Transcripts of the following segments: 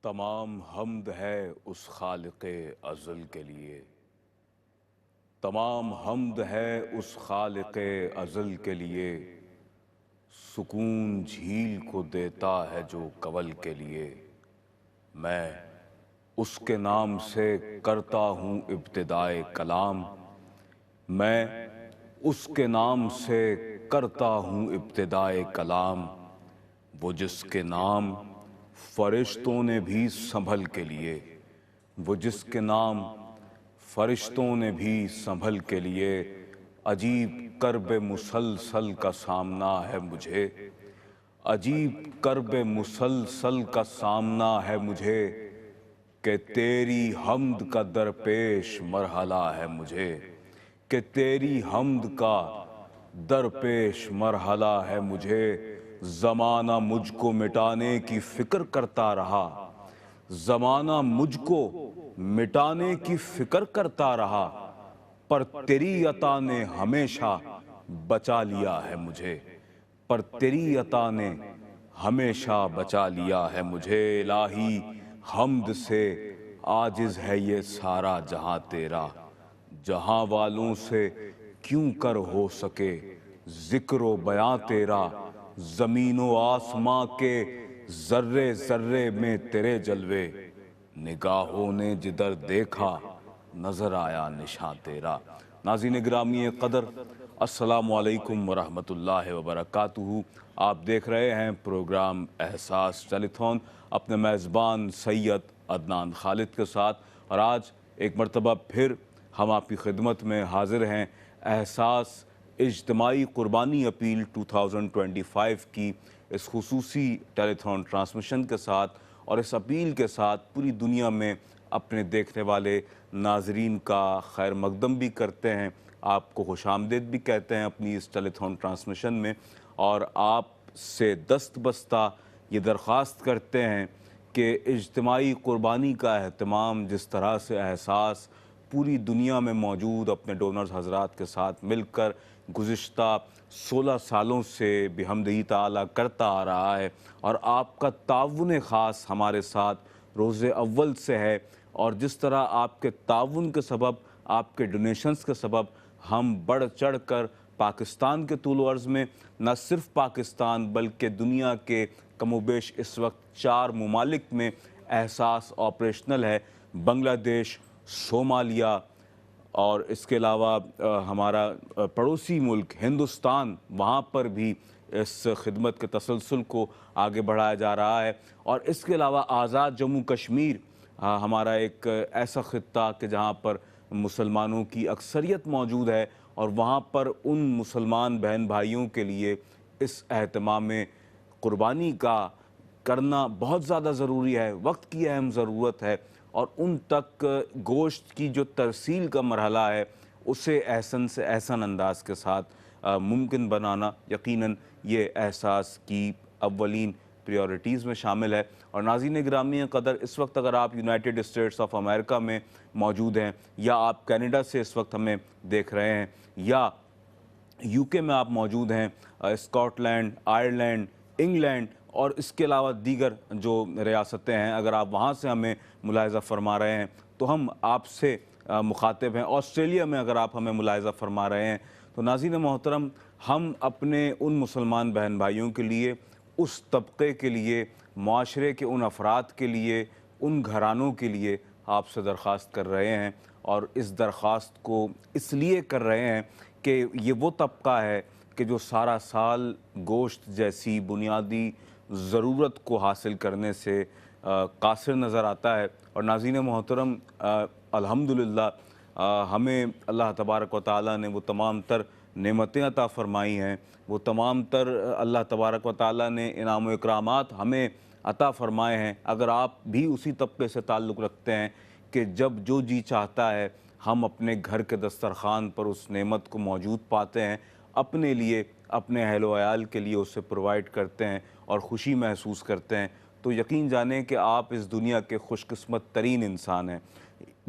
तमाम हम्द है उस खालिक़े अज़ल के लिए। तमाम हम्द है उस खालिक़े अज़ल के लिए। सुकून झील को देता है जो कवल के लिए। मैं उसके नाम से करता हूँ इब्तिदाए कलाम। मैं उसके नाम से करता हूँ इब्तिदाए कलाम। वो जिसके नाम फरिश्तों ने भी संभल के लिए। वो जिसके नाम फरिश्तों ने भी संभल के लिए। अजीब कर्ब मुसलसल का सामना है मुझे। अजीब कर्ब मुसलसल का सामना है मुझे कि तेरी हम्द का दरपेश मरहला है मुझे। कि तेरी हम्द का दरपेश मरहला है मुझे। ज़माना मुझको मिटाने की फ़िक्र करता रहा। ज़माना मुझको मिटाने की फ़िक्र करता रहा। पर तेरी अता ने हमेशा बचा लिया है मुझे। पर तेरी अता ने हमेशा बचा लिया है मुझे। इलाही हम्द से आजिज़ है ये सारा जहां तेरा। जहां वालों से क्यों कर हो सके जिक्र बयां तेरा। ज़मीनो आसमां के ज़र्रे ज़र्रे में तेरे जलवे। निगाहों ने जिधर देखा नजर आया निशान तेरा। नाज़रीन गिरामी क़दर, अस्सलामु अलैकुम वरहमतुल्लाहि वबरकातुहू। आप देख रहे हैं प्रोग्राम एहसास टेलीथॉन अपने मेज़बान सैयद अदनान खालिद के साथ। और आज एक मरतबा फिर हम आपकी खिदमत में हाजिर हैं एहसास इज्तिमाई कुर्बानी अपील 2025 की इस खुसूसी टेलीथॉन ट्रांसमिशन के साथ। और इस अपील के साथ पूरी दुनिया में अपने देखने वाले नाजरीन का खैर मकदम भी करते हैं, आपको खुशामदीद भी कहते हैं अपनी इस टेलीथॉन ट्रांसमिशन में। और आपसे दस्तबस्ता ये दरख्वास्त करते हैं कि इज्तिमाई कुर्बानी का अहतमाम जिस तरह से एहसास पूरी दुनिया में मौजूद अपने डोनर्स हजरात के साथ मिलकर गुज़िश्ता 16 सालों से बिहम्दिही ताला करता आ रहा है। और आपका ताउन ख़ास हमारे साथ रोज़े अव्वल से है। और जिस तरह आपके ताउन के सबब, आपके डोनेशंस के सबब हम बढ़ चढ़ कर पाकिस्तान के तूल अर्ज़ में, न सिर्फ पाकिस्तान बल्कि दुनिया के कमोबेश इस वक्त 4 ममालिक में एहसास ऑपरेशनल है। बांग्लादेश, सोमालिया और इसके अलावा हमारा पड़ोसी मुल्क हिंदुस्तान, वहाँ पर भी इस खिदमत के तसलसल को आगे बढ़ाया जा रहा है। और इसके अलावा आज़ाद जम्मू कश्मीर हमारा एक ऐसा ख़ित्ता कि जहाँ पर मुसलमानों की अक्सरियत मौजूद है। और वहाँ पर उन मुसलमान बहन भाइयों के लिए इस एहतमाम कुर्बानी का करना बहुत ज़्यादा ज़रूरी है, वक्त की अहम ज़रूरत है। और उन तक गोश्त की जो तरसील का मरहला है उसे एहसन से एहसन अंदाज के साथ मुमकिन बनाना यकीनन ये एहसास की अव्वलीन प्रायोरिटीज़ में शामिल है। और नाज़रीन गिरामी क़दर, इस वक्त अगर आप यूनाइटेड स्टेट्स ऑफ अमेरिका में मौजूद हैं, या आप कनाडा से इस वक्त हमें देख रहे हैं, या यूके में आप मौजूद हैं, स्कॉटलैंड, आयरलैंड, इंग्लैंड और इसके अलावा दीगर जो रियासतें हैं, अगर आप वहाँ से हमें मुलाहिज़ा फरमा रहे हैं तो हम आपसे मुखातिब हैं। ऑस्ट्रेलिया में अगर आप हमें मुलाहिज़ा फरमा रहे हैं तो नाज़रीन मोहतरम, हम अपने उन मुसलमान बहन भाइयों के लिए, उस तबक़े के लिए, माशरे के उन अफराद के लिए, उन घरानों के लिए आपसे दरख्वास्त कर रहे हैं। और इस दरख्वास्त को इसलिए कर रहे हैं कि ये वो तबका है कि जो सारा साल गोश्त जैसी बुनियादी ज़रूरत को हासिल करने से कासिर नज़र आता है। और नाज़रीन मोहतरम, अल्हम्दुलिल्लाह हमें अल्लाह तबारक व तआला ने वो तमाम तर नेमतें अता फ़रमाई हैं, वो तमाम तर अल्लाह तबारक व तआला ने इनाम व इकरामात हमें अता फ़रमाए हैं। अगर आप भी उसी तबके से ताल्लुक़ रखते हैं कि जब जो जी चाहता है हम अपने घर के दस्तरख़ान पर उस नेमत को मौजूद पाते हैं, अपने लिए, अपने अहल व अयाल के लिए उसे प्रोवाइड करते हैं और ख़ुशी महसूस करते हैं, तो यकीन जानें कि आप इस दुनिया के खुशकिस्मत तरीन इंसान हैं।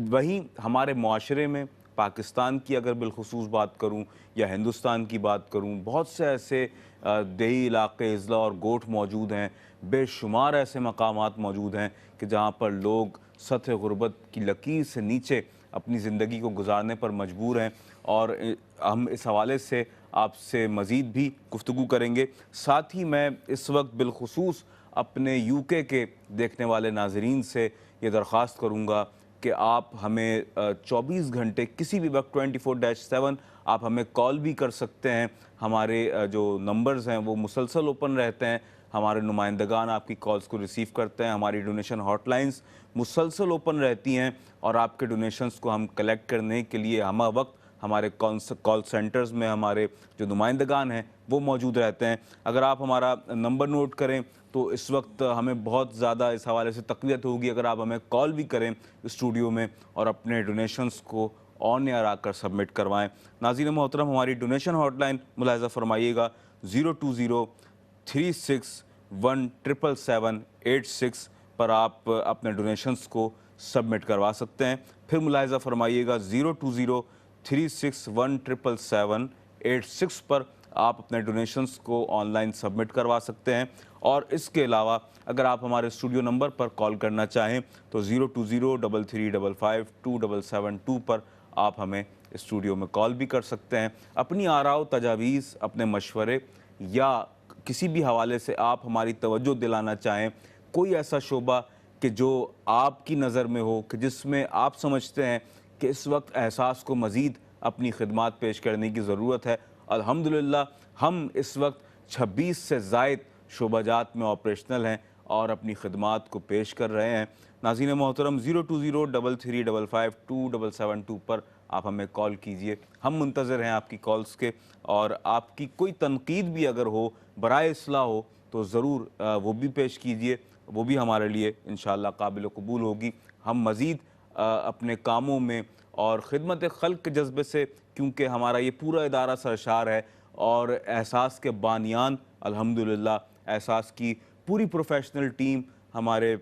वहीं हमारे मुआशरे में पाकिस्तान की अगर बिलखुसूस बात करूं या हिंदुस्तान की बात करूं, बहुत से ऐसे देही इलाके, अज़ला और गोठ मौजूद हैं, बेशुमार ऐसे मकामात मौजूद हैं कि जहां पर लोग सतह गुर्बत की लकीर से नीचे अपनी ज़िंदगी को गुजारने पर मजबूर हैं। और हम इस हवाले से आपसे मज़ीद भी गुफ्तगू करेंगे। साथ ही मैं इस वक्त बिलखुसूस अपने यूके के देखने वाले नाज़रीन से ये दरख्वास्त करूँगा कि आप हमें 24 घंटे किसी भी वक्त 24/7 आप हमें कॉल भी कर सकते हैं। हमारे जो नंबर्स हैं वो मुसलसल ओपन रहते हैं। हमारे नुमाइंदगान आपकी कॉल्स को रिसीव करते हैं। हमारी डोनेशन हॉटलाइंस मुसलसल ओपन रहती हैं और आपके डोनेशंस को हम कलेक्ट करने के लिए हम वक्त हमारे कॉल सेंटर्स में हमारे जो नुमाइंदगान हैं वो मौजूद रहते हैं। अगर आप हमारा नंबर नोट करें तो इस वक्त हमें बहुत ज़्यादा इस हवाले से तकलीफ होगी अगर आप हमें कॉल भी करें स्टूडियो में और अपने डोनेशंस को ऑन एयर आकर सबमिट करवाएं। नाज़रीन मोहतरम, हमारी डोनेशन हॉटलाइन मुलाहिज़ा फरमाइएगा 02036177786 पर आप अपने डोनेशंस को सबमिट करवा सकते हैं। फिर मुलाहिज़ा फरमाइएगा 02036177786 पर आप अपने डोनेशंस को ऑनलाइन सबमिट करवा सकते हैं। और इसके अलावा अगर आप हमारे स्टूडियो नंबर पर कॉल करना चाहें तो 02033552772 पर आप हमें स्टूडियो में कॉल भी कर सकते हैं। अपनी आराव, तजावीज़, अपने मशवरे या किसी भी हवाले से आप हमारी तवज्जो दिलाना चाहें, कोई ऐसा शोबा कि जो आपकी नज़र में हो कि जिसमें आप समझते हैं कि इस वक्त एहसास को मज़ीद अपनी खिदमात पेश करने की ज़रूरत है, अल्हम्दुलिल्लाह हम इस वक्त 26 से ज़ायद शोबाजात में ऑपरेशनल हैं और अपनी खिदमात को पेश कर रहे हैं। नाज़रीन मोहतरम, 02033552772 पर आप हमें कॉल कीजिए। हम मुंतज़र हैं आपकी कॉल्स के, और आपकी कोई तनकीद भी अगर हो, बराए इस्लाह हो, तो ज़रूर वो भी पेश कीजिए। वो भी हमारे लिए इंशाअल्लाह काबिल कबूल होगी। हम मज़ीद अपने कामों में और ख़िदमत खल्क़ के जज्बे से, क्योंकि हमारा ये पूरा इदारा सरशार है और एहसास के बानियान अल्हम्दुलिल्लाह, एहसास की पूरी प्रोफेशनल टीम, हमारे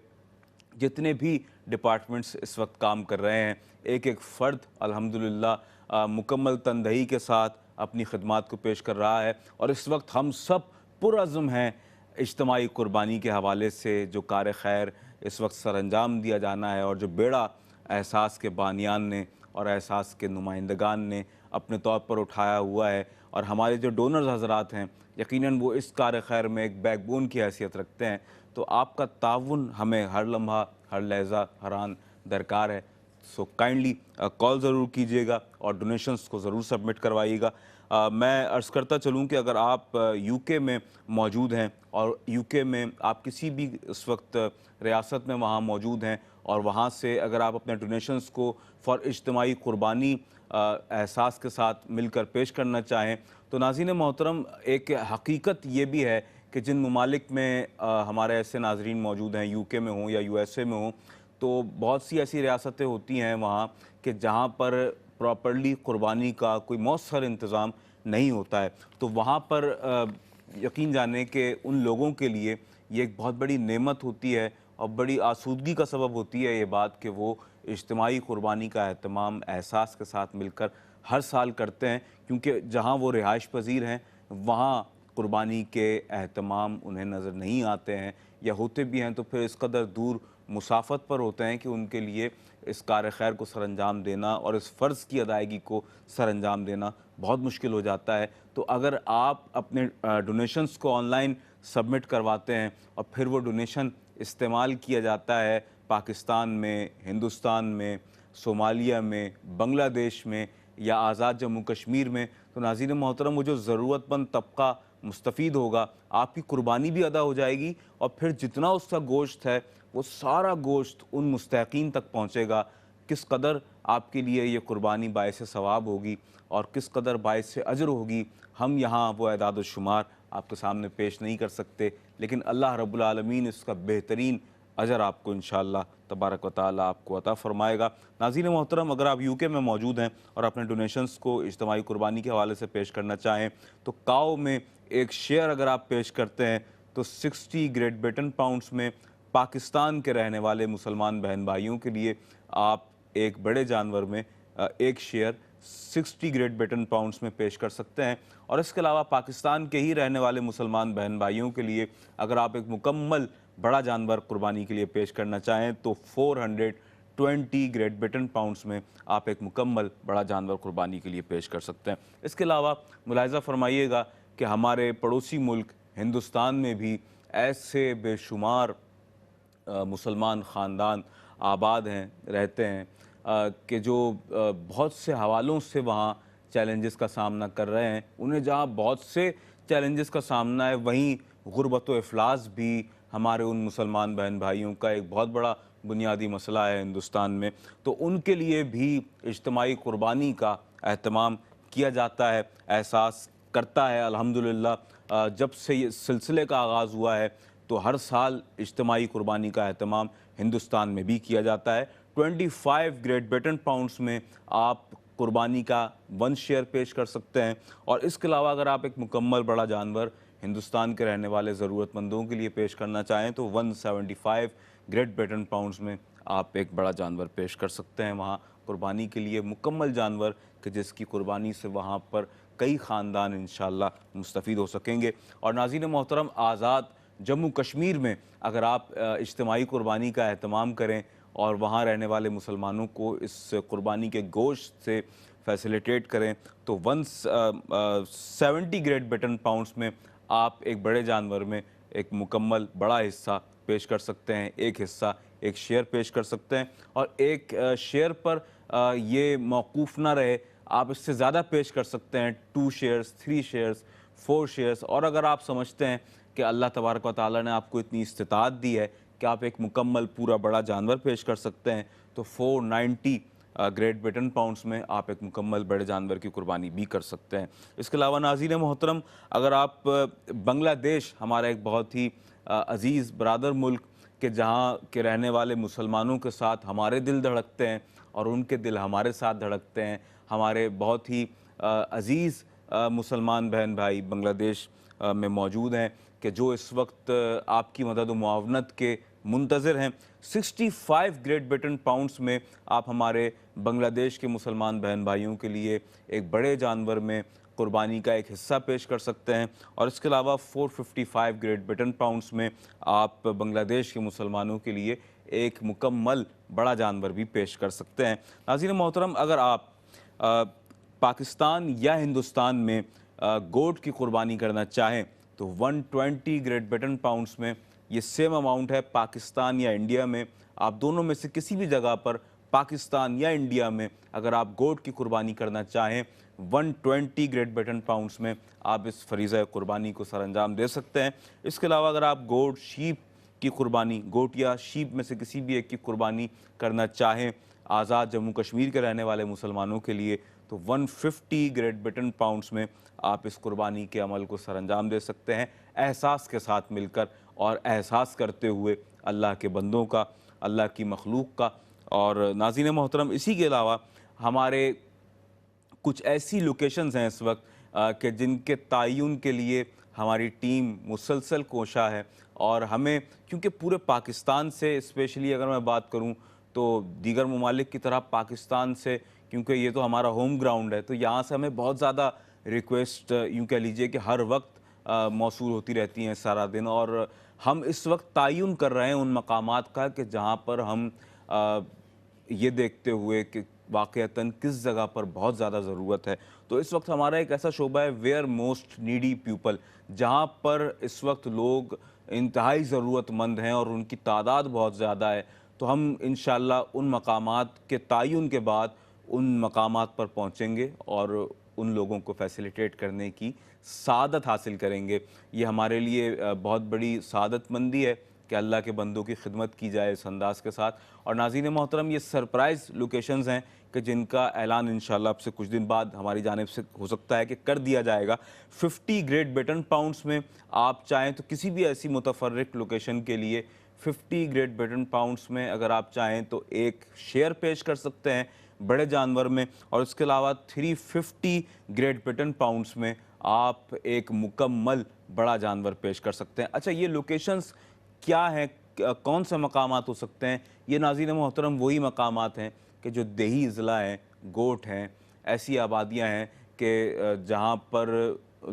जितने भी डिपार्टमेंट्स इस वक्त काम कर रहे हैं, एक एक फ़र्द अल्हम्दुलिल्लाह मुकम्मल तनदही के साथ अपनी खिदमात को पेश कर रहा है। और इस वक्त हम सब पुरअज़्म हैं इज्तिमाई कुर्बानी के हवाले से जो कार खैर इस वक्त सरअंजाम दिया जाना है, और जो बेड़ा एहसास के बानियान ने और एहसास के नुमाइंदगान ने अपने तौर पर उठाया हुआ है। और हमारे जो डोनर्स हज़रात हैं, यकीनन वो इस कार खैर में एक बैकबोन की हैसियत रखते हैं। तो आपका ताउन हमें हर लम्हा, हर लहज़ा, हर आन दरकार है। सो काइंडली कॉल ज़रूर कीजिएगा और डोनेशंस को ज़रूर सबमिट करवाइएगा। मैं अर्ज़ करता चलूँ कि अगर आप यूके में मौजूद हैं और यूके में आप किसी भी इस वक्त रियासत में वहाँ मौजूद हैं और वहाँ से अगर आप अपने डोनेशंस को फ़ॉर इज्तिमाई कुर्बानी एहसास के साथ मिलकर पेश करना चाहें, तो नाज़रीन मोहतरम, एक हकीकत ये भी है कि जिन ममालिक में हमारे ऐसे नाज़रीन मौजूद हैं, यूके में हों या यूएसए में हों, तो बहुत सी ऐसी रियासतें होती हैं वहाँ कि जहाँ पर प्रॉपर्ली कुर्बानी का कोई मौसर इंतज़ाम नहीं होता है। तो वहाँ पर यकीन जाने कि उन लोगों के लिए ये एक बहुत बड़ी नेमत होती है और बड़ी आसूदगी का सबब होती है ये बात कि वो इज्तिमाई कुर्बानी का एहतमाम एहसास के साथ मिलकर हर साल करते हैं, क्योंकि जहाँ वो रिहाइश पज़ीर हैं वहाँ कुर्बानी के एहतमाम उन्हें नज़र नहीं आते हैं, या होते भी हैं तो फिर इस कदर दूर मुसाफत पर होते हैं कि उनके लिए इस कार खैर को सरअंजाम देना और इस फ़र्ज़ की अदायगी को सरअंजाम देना बहुत मुश्किल हो जाता है। तो अगर आप अपने डोनेशंस को ऑनलाइन सबमिट करवाते हैं और फिर वो डोनेशन इस्तेमाल किया जाता है पाकिस्तान में, हिंदुस्तान में, सोमालिया में, बांग्लादेश में या आज़ाद जम्मू कश्मीर में, तो नाज़रीन मोहतरम, वो जो ज़रूरतमंद तबका मुस्तफ़ीद होगा, आपकी कुर्बानी भी अदा हो जाएगी और फिर जितना उसका गोश्त है वो सारा गोश्त उन मुस्तहिकीन तक पहुँचेगा। किस कदर आपके लिए ये कुर्बानी बाइस सवाब होगी और किस कदर बाइस अजर होगी, हम यहाँ वो एदाद व शुमार आपके सामने पेश नहीं कर सकते, लेकिन अल्लाह रब्बुल आलमीन इसका बेहतरीन अजर आपको इंशाअल्लाह तबारक व तआला आपको अता फ़रमाएगा। नाज़रीन मोहतरम, अगर आप यूके में मौजूद हैं और अपने डोनेशंस को इज्तिमाई कुर्बानी के हवाले से पेश करना चाहें, तो काओ में एक शेयर अगर आप पेश करते हैं तो 60 ग्रेट ब्रिटेन पाउंड्स में पाकिस्तान के रहने वाले मुसलमान बहन भाइयों के लिए आप एक बड़े जानवर में एक शेयर 60 ग्रेट ब्रिटेन पाउंड्स में पेश कर सकते हैं। और इसके अलावा पाकिस्तान के ही रहने वाले मुसलमान बहन भाइयों के लिए अगर आप एक मुकम्मल बड़ा जानवर कुर्बानी के लिए पेश करना चाहें तो 420 ग्रेट ब्रिटेन पाउंड्स में आप एक मुकम्मल बड़ा जानवर कुर्बानी के लिए पेश कर सकते हैं। इसके अलावा मुलाहिज़ा फरमाइएगा कि हमारे पड़ोसी मुल्क हिंदुस्तान में भी ऐसे बेशुमार मुसलमान ख़ानदान आबाद हैं, रहते हैं कि जो बहुत से हवालों से वहाँ चैलेंजेस का सामना कर रहे हैं। उन्हें जहाँ बहुत से चैलेंजेस का सामना है, वहीं गुर्बत व इफ़लास भी हमारे उन मुसलमान बहन भाइयों का एक बहुत बड़ा बुनियादी मसला है हिंदुस्तान में। तो उनके लिए भी इज्तिमाई कुर्बानी का एहतमाम किया जाता है, एहसास करता है अल्हम्दुलिल्लाह। जब से ये सिलसिले का आगाज़ हुआ है तो हर साल इज्तिमाई कुर्बानी का एहतमाम हिंदुस्तान में भी किया जाता है। 25 ग्रेट ब्रिटेन पाउंड्स में आप कुर्बानी का 1 शेयर पेश कर सकते हैं। और इसके अलावा अगर आप एक मुकम्मल बड़ा जानवर हिंदुस्तान के रहने वाले ज़रूरतमंदों के लिए पेश करना चाहें तो 175 ग्रेट ब्रिटेन पाउंड्स में आप एक बड़ा जानवर पेश कर सकते हैं वहाँ कुर्बानी के लिए, मुकम्मल जानवर कि जिसकी कुर्बानी से वहाँ पर कई ख़ानदान इंशाअल्लाह मुस्तफ़ीद हो सकेंगे। और नाज़रीन मोहतरम, आज़ाद जम्मू कश्मीर में अगर आप इज्तिमाई कुर्बानी का एहतमाम करें और वहाँ रहने वाले मुसलमानों को इस कुर्बानी के गोश्त से फैसिलिटेट करें तो 170 ग्रेट ब्रिटेन पाउंड्स में आप एक बड़े जानवर में एक मुकम्मल बड़ा हिस्सा पेश कर सकते हैं। एक हिस्सा, एक शेयर पेश कर सकते हैं। और एक शेयर पर ये मौकूफ़ ना रहे, आप इससे ज़्यादा पेश कर सकते हैं। 2 शेयर्स, 3 शेयर्स, 4 शेयर्स। और अगर आप समझते हैं कि अल्लाह तबारक व तआला ने आपको इतनी इस्तिताअत दी है कि आप एक मुकम्मल पूरा बड़ा जानवर पेश कर सकते हैं तो 490 ग्रेट ब्रिटेन पाउंड्स में आप एक मुकम्मल बड़े जानवर की कुर्बानी भी कर सकते हैं। इसके अलावा नाज़रीन मोहतरम, अगर आप बांग्लादेश, हमारा एक बहुत ही अज़ीज़ बरादर मुल्क के जहाँ के रहने वाले मुसलमानों के साथ हमारे दिल धड़कते हैं और उनके दिल हमारे साथ धड़कते हैं। हमारे बहुत ही अज़ीज़ मुसलमान बहन भाई बांग्लादेश में मौजूद हैं कि जो इस वक्त आपकी मदद व मुआवनत के मुंतज़िर हैं। 65 ग्रेट ब्रिटेन पाउंड्स में आप हमारे बांग्लादेश के मुसलमान बहन भाइयों के लिए एक बड़े जानवर में कुर्बानी का एक हिस्सा पेश कर सकते हैं। और इसके अलावा 455 ग्रेट ब्रिटेन पाउंड्स में आप बांग्लादेश के मुसलमानों के लिए एक मुकम्मल बड़ा जानवर भी पेश कर सकते हैं। नाज़रीन मोहतरम, अगर आप पाकिस्तान या हिंदुस्तान में गोट की कुर्बानी करना चाहें तो 120 ग्रेट ब्रिटेन पाउंड्स में ये सेम अमाउंट है। पाकिस्तान या इंडिया में, आप दोनों में से किसी भी जगह पर, पाकिस्तान या इंडिया में अगर आप गोट की कुर्बानी करना चाहें 120 ग्रेट ब्रिटेन पाउंड्स में आप इस फरीज़ा कुर्बानी को सरअंजाम दे सकते हैं। इसके अलावा अगर आप गोट, शीप की कुर्बानी, गोट या शीप में से किसी भी एक की कुर्बानी करना चाहें आज़ाद जम्मू कश्मीर के रहने वाले मुसलमानों के लिए तो 150 ग्रेट ब्रिटेन पाउंड्स में आप इस कुर्बानी के अमल को सरअंजाम दे सकते हैं, एहसास के साथ मिलकर और एहसास करते हुए अल्लाह के बंदों का, अल्लाह की मखलूक का। और नाज़रीन मोहतरम, इसी के अलावा हमारे कुछ ऐसी लोकेशंस हैं इस वक्त कि जिनके तयन के लिए हमारी टीम मुसलसल कोशा है। और हमें, क्योंकि पूरे पाकिस्तान से, स्पेशली अगर मैं बात करूं तो दीगर ममालिक की तरह पाकिस्तान से, क्योंकि ये तो हमारा होम ग्राउंड है, तो यहाँ से हमें बहुत ज़्यादा रिक्वेस्ट, यूँ कह लीजिए कि हर वक्त मौसूल होती रहती हैं सारा दिन। और हम इस वक्त तयन कर रहे हैं उन मकामात का कि जहाँ पर हम ये देखते हुए कि वाक़तन किस जगह पर बहुत ज़्यादा ज़रूरत है। तो इस वक्त हमारा एक ऐसा शोबा है वेयर मोस्ट नीडी पीपल, जहाँ पर इस वक्त लोग इंतहाई ज़रूरतमंद हैं और उनकी तादाद बहुत ज़्यादा है। तो हम इंशाअल्लाह उन मकामात के तयन के बाद उन मकामात पर पहुँचेंगे और उन लोगों को फैसिलिटेट करने की सादत हासिल करेंगे। ये हमारे लिए बहुत बड़ी सादतमंदी है कि अल्लाह के बंदों की खिदमत की जाए इस अंदाज़ के साथ। और नाज़रीन मोहतरम, ये सरप्राइज़ लोकेशंस हैं कि जिनका ऐलान इंशाअल्लाह अब से कुछ दिन बाद हमारी जानिब से हो सकता है कि कर दिया जाएगा। 50 ग्रेट ब्रिटेन पाउंड्स में आप चाहें तो किसी भी ऐसी मुतफर्रिक लोकेशन के लिए 50 ग्रेट ब्रिटेन पाउंड्स में अगर आप चाहें तो एक शेयर पेश कर सकते हैं बड़े जानवर में। और इसके अलावा 350 ग्रेट ब्रिटेन पाउंड्स में आप एक मुकम्मल बड़ा जानवर पेश कर सकते हैं। अच्छा, ये लोकेशंस क्या हैं, कौन से मकामात हो सकते हैं? ये नाज़रीन मोहतरम वही मकामात हैं कि जो देही ज़िला हैं, गोट हैं ऐसी आबादियाँ हैं कि जहाँ पर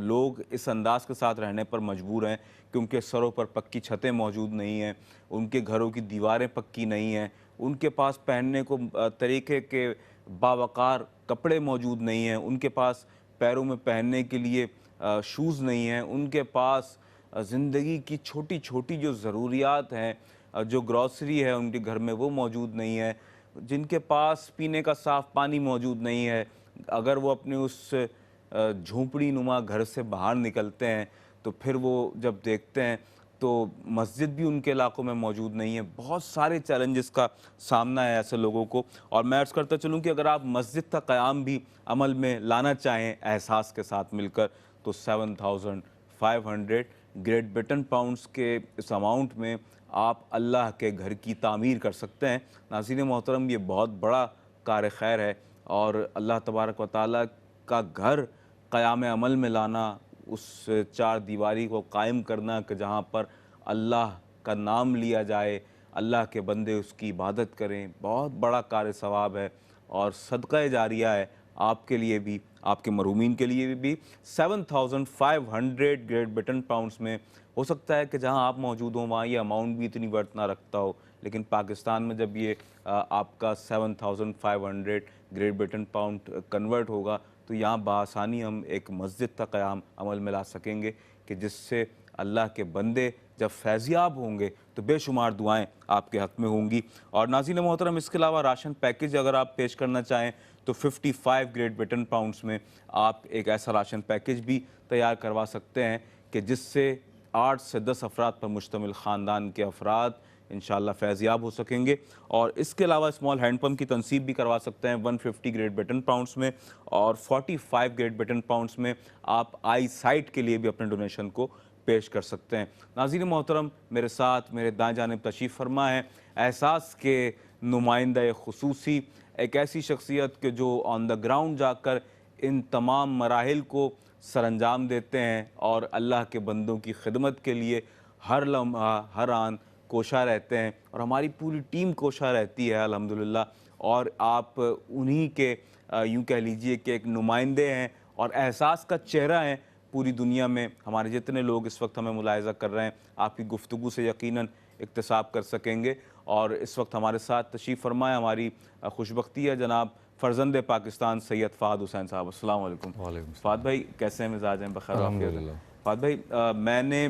लोग इस अंदाज के साथ रहने पर मजबूर हैं कि उनके सरों पर पक्की छतें मौजूद नहीं हैं, उनके घरों की दीवारें पक्की नहीं हैं, उनके पास पहनने को तरीके के बावकार कपड़े मौजूद नहीं हैं, उनके पास पैरों में पहनने के लिए शूज़ नहीं हैं, उनके पास ज़िंदगी की छोटी छोटी जो ज़रूरियात हैं, जो ग्रॉसरी है उनके घर में वो मौजूद नहीं है, जिनके पास पीने का साफ़ पानी मौजूद नहीं है। अगर वो अपने उस झोंपड़ी नुमा घर से बाहर निकलते हैं तो फिर वो जब देखते हैं तो मस्जिद भी उनके इलाकों में मौजूद नहीं है। बहुत सारे चैलेंजेस का सामना है ऐसे लोगों को। और मैं अर्ज़ करता चलूँ कि अगर आप मस्जिद का क़याम भी अमल में लाना चाहें एहसास के साथ मिलकर, तो 7,500 ग्रेट ब्रिटेन पाउंड्स के इस अमाउंट में आप अल्लाह के घर की तामीर कर सकते हैं। नाज़रीन मोहतरम, ये बहुत बड़ा कार खैर है और अल्लाह तबारक व तआला का घर क़याम अमल में लाना, उस चार दीवारी को कायम करना कि जहाँ पर अल्लाह का नाम लिया जाए, अल्लाह के बंदे उसकी इबादत करें, बहुत बड़ा कार सवाब है और सदक़ा जारिया है आपके लिए भी, आपके मरहूमीन के लिए भी। 7,500 ग्रेट ब्रिटेन पाउंड्स में हो सकता है कि जहां आप मौजूद हों वहाँ ये अमाउंट भी इतनी वर्थ ना रखता हो, लेकिन पाकिस्तान में जब ये आपका 7,500 ग्रेट ब्रिटेन पाउंड कन्वर्ट होगा तो यहाँ बासानी हम एक मस्जिद का क़याम अमल में ला सकेंगे कि जिससे अल्लाह के बंदे जब फैज़याब होंगे तो बेशुमार दुआएं आपके हक़ में होंगी। और नाज़रीन मोहतरम, इसके अलावा राशन पैकेज अगर आप पेश करना चाहें तो 55 ग्रेट ब्रिटेन पाउंड्स में आप एक ऐसा राशन पैकेज भी तैयार करवा सकते हैं कि जिससे 8 से 10 अफराद पर मुश्तमिल ख़ानदान के अफराद इंशाअल्लाह फैज़याब हो सकेंगे। और इसके अलावा स्मॉल हैंड पम्प की तनसीब भी करवा सकते हैं 150 ग्रेट ब्रिटेन पाउंड्स में, और 45 ग्रेट ब्रिटेन पाउंड्स में आप आई साइट के लिए भी अपने डोनेशन को पेश कर सकते हैं। नाज़रीन मोहतरम, मेरे साथ मेरे दाएं जानिब तशरीफ़ फरमा है एहसास के नुमाइंदा खुसूसी, एक ऐसी शख्सियत के जो ऑन द ग्राउंड जाकर इन तमाम मराहिल को सरअंजाम देते हैं और अल्लाह के बंदों की खिदमत के लिए हर लम्हा हर आन कोशा रहते हैं, और हमारी पूरी टीम कोशा रहती है अल्हम्दुलिल्लाह। और आप उन्हीं के यूँ कह लीजिए कि एक नुमाइंदे हैं और एहसास का चेहरा हैं पूरी दुनिया में। हमारे जितने लोग इस वक्त हमें मुलाहिज़ा कर रहे हैं आपकी गुफ्तगू से यकीनन इक्तसाब कर सकेंगे। और इस वक्त हमारे साथ तशरीफ़ फरमा है, हमारी खुशबख्ती है, जनाब फ़र्जंद पाकिस्तान सैयद फ़ाहद हुसैन साहब। अस्सलाम वालेकुम। फ़ाहद भाई कैसे हैं, मिजाज हैं? बखैर आफियत? फ़ाहद भाई, मैंने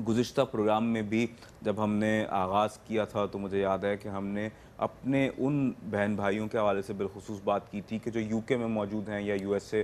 गुज़िश्ता प्रोग्राम में भी जब हमने आगाज़ किया था तो मुझे याद है कि हमने अपने उन बहन भाइयों के हवाले से बिलखुसूस बात की थी कि जो यूके में मौजूद हैं या यूएसए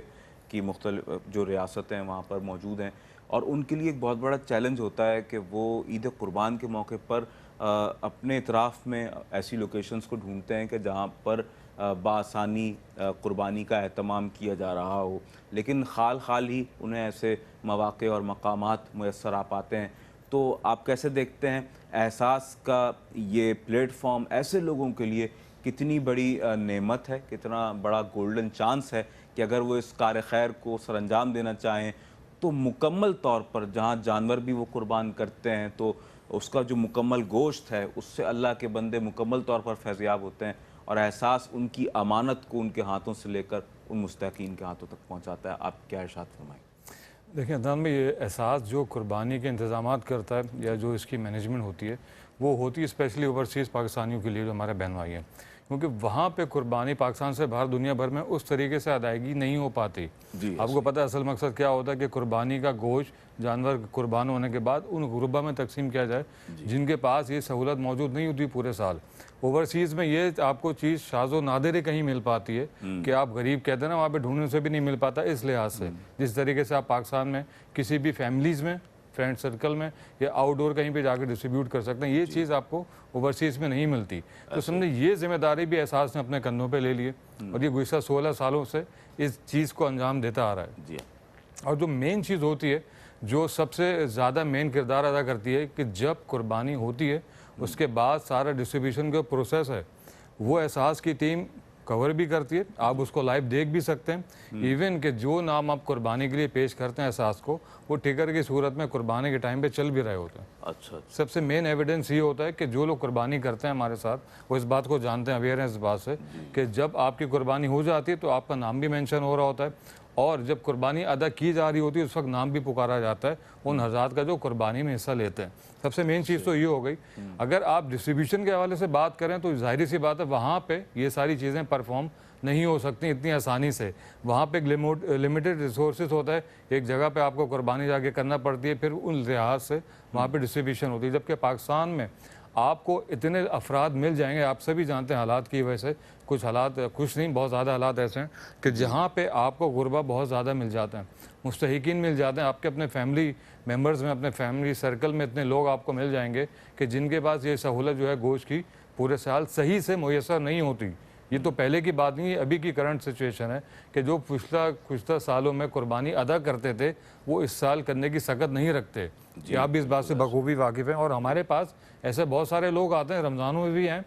की मुख्तलिफ जो रियासतें हैं वहाँ पर मौजूद हैं, और उनके लिए एक बहुत बड़ा चैलेंज होता है कि वो ईद कुर्बान के मौके पर अपने इतराफ़ में ऐसी लोकेशंस को ढूंढते हैं कि जहाँ पर बासानी कुर्बानी का एहतमाम किया जा रहा हो, लेकिन खाल खाल ही उन्हें ऐसे मौक़े और मकामात मैसर आ पाते हैं। तो आप कैसे देखते हैं एहसास का ये प्लेटफॉर्म ऐसे लोगों के लिए कितनी बड़ी नेमत है, कितना बड़ा गोल्डन चांस है कि अगर वो इस कार खैर को सरअंजाम देना चाहें तो मुकम्मल तौर पर, जहाँ जानवर भी वो कुर्बान करते हैं तो उसका जो मुकम्मल गोश्त है उससे अल्लाह के बंदे मुकम्मल तौर पर फैज़याब होते हैं, और एहसास उनकी अमानत को उनके हाथों से लेकर उन मुस्तहक़ीन के हाथों तक पहुँचाता है। आप क्या इरशाद फरमाएं? देखिए अदनान में, ये एहसास जो कुर्बानी के इंतज़ामात करता है या जो इसकी मैनेजमेंट होती है वो होती है स्पेशली ओवरसीज़ पाकिस्तानियों के लिए जो हमारे बहन भाई हैं, क्योंकि वहाँ पे कुर्बानी पाकिस्तान से बाहर दुनिया भर में उस तरीके से अदायगी नहीं हो पाती। आपको पता है असल मकसद क्या होता है कि कुर्बानी का गोश्त जानवर कुर्बान होने के बाद उन गुरबा में तकसीम किया जाए जिनके पास ये सहूलत मौजूद नहीं होती पूरे साल। ओवरसीज़ में ये आपको चीज़ शाज़ो नादिर कहीं मिल पाती है कि आप गरीब कहते हैं ना, वहाँ पे ढूंढने से भी नहीं मिल पाता। इस लिहाज से जिस तरीके से आप पाकिस्तान में किसी भी फैमिलीज़ में, फ्रेंड सर्कल में या आउटडोर कहीं पे जाकर डिस्ट्रीब्यूट कर सकते हैं, ये चीज़ आपको ओवरसीज़ में नहीं मिलती। तो समझे ये जिम्मेदारी भी एहसास ने अपने कंधों पे ले लिए और ये गुज़श्ता 16 सालों से इस चीज़ को अंजाम देता आ रहा है। और जो मेन चीज़ होती है, जो सबसे ज़्यादा मेन किरदार अदा करती है कि जब कुर्बानी होती है उसके बाद सारा डिस्ट्रीब्यूशन का प्रोसेस है वो एहसास की टीम कवर भी करती है, आप उसको लाइव देख भी सकते हैं। इवन कि जो नाम आप कुर्बानी के लिए पेश करते हैं एहसास को, वो टिकर की सूरत में कुर्बानी के टाइम पे चल भी रहे होते हैं। अच्छा। सबसे मेन एविडेंस ये होता है कि जो लोग कुर्बानी करते हैं हमारे साथ, वो इस बात को जानते हैं, अवेयर हैं इस बात से कि जब आपकी कुर्बानी हो जाती है तो आपका नाम भी मेंशन हो रहा होता है, और जब कुर्बानी अदा की जा रही होती है उस वक्त नाम भी पुकारा जाता है उन हज़रात का जो कुर्बानी में हिस्सा लेते हैं। सबसे मेन चीज़ तो ये हो गई। अगर आप डिस्ट्रीब्यूशन के हवाले से बात करें तो जाहिर सी बात है वहाँ पे ये सारी चीज़ें परफॉर्म नहीं हो सकती इतनी आसानी से। वहाँ पे एक लिमिटेड रिसोर्सेज होता है, एक जगह पे आपको कुर्बानी जाके करना पड़ती है, फिर उन लिहाज से वहाँ पे डिस्ट्रीब्यूशन होती है। जबकि पाकिस्तान में आपको इतने अफराद मिल जाएंगे, आप सभी जानते हैं हालात की वजह से, कुछ हालात कुछ नहीं, बहुत ज़्यादा हालात ऐसे हैं कि जहाँ पे आपको गुरबा बहुत ज़्यादा मिल जाते हैं, मुस्तहिकीन मिल जाते हैं, आपके अपने फैमिली मेम्बर्स में, अपने फैमिली सर्कल में इतने लोग आपको मिल जाएंगे कि जिनके पास ये सहूलत जो है गोश्त की पूरे साल सही से मुयसर नहीं होती। ये तो पहले की बात नहीं है, अभी की करंट सिचुएशन है कि जो पिछला सालों में कुर्बानी अदा करते थे वो इस साल करने की सकत नहीं रखते। जी, आप भी इस बात से बखूबी वाकिफ़ हैं। और हमारे पास ऐसे बहुत सारे लोग आते हैं, रमज़ानों में भी हैं,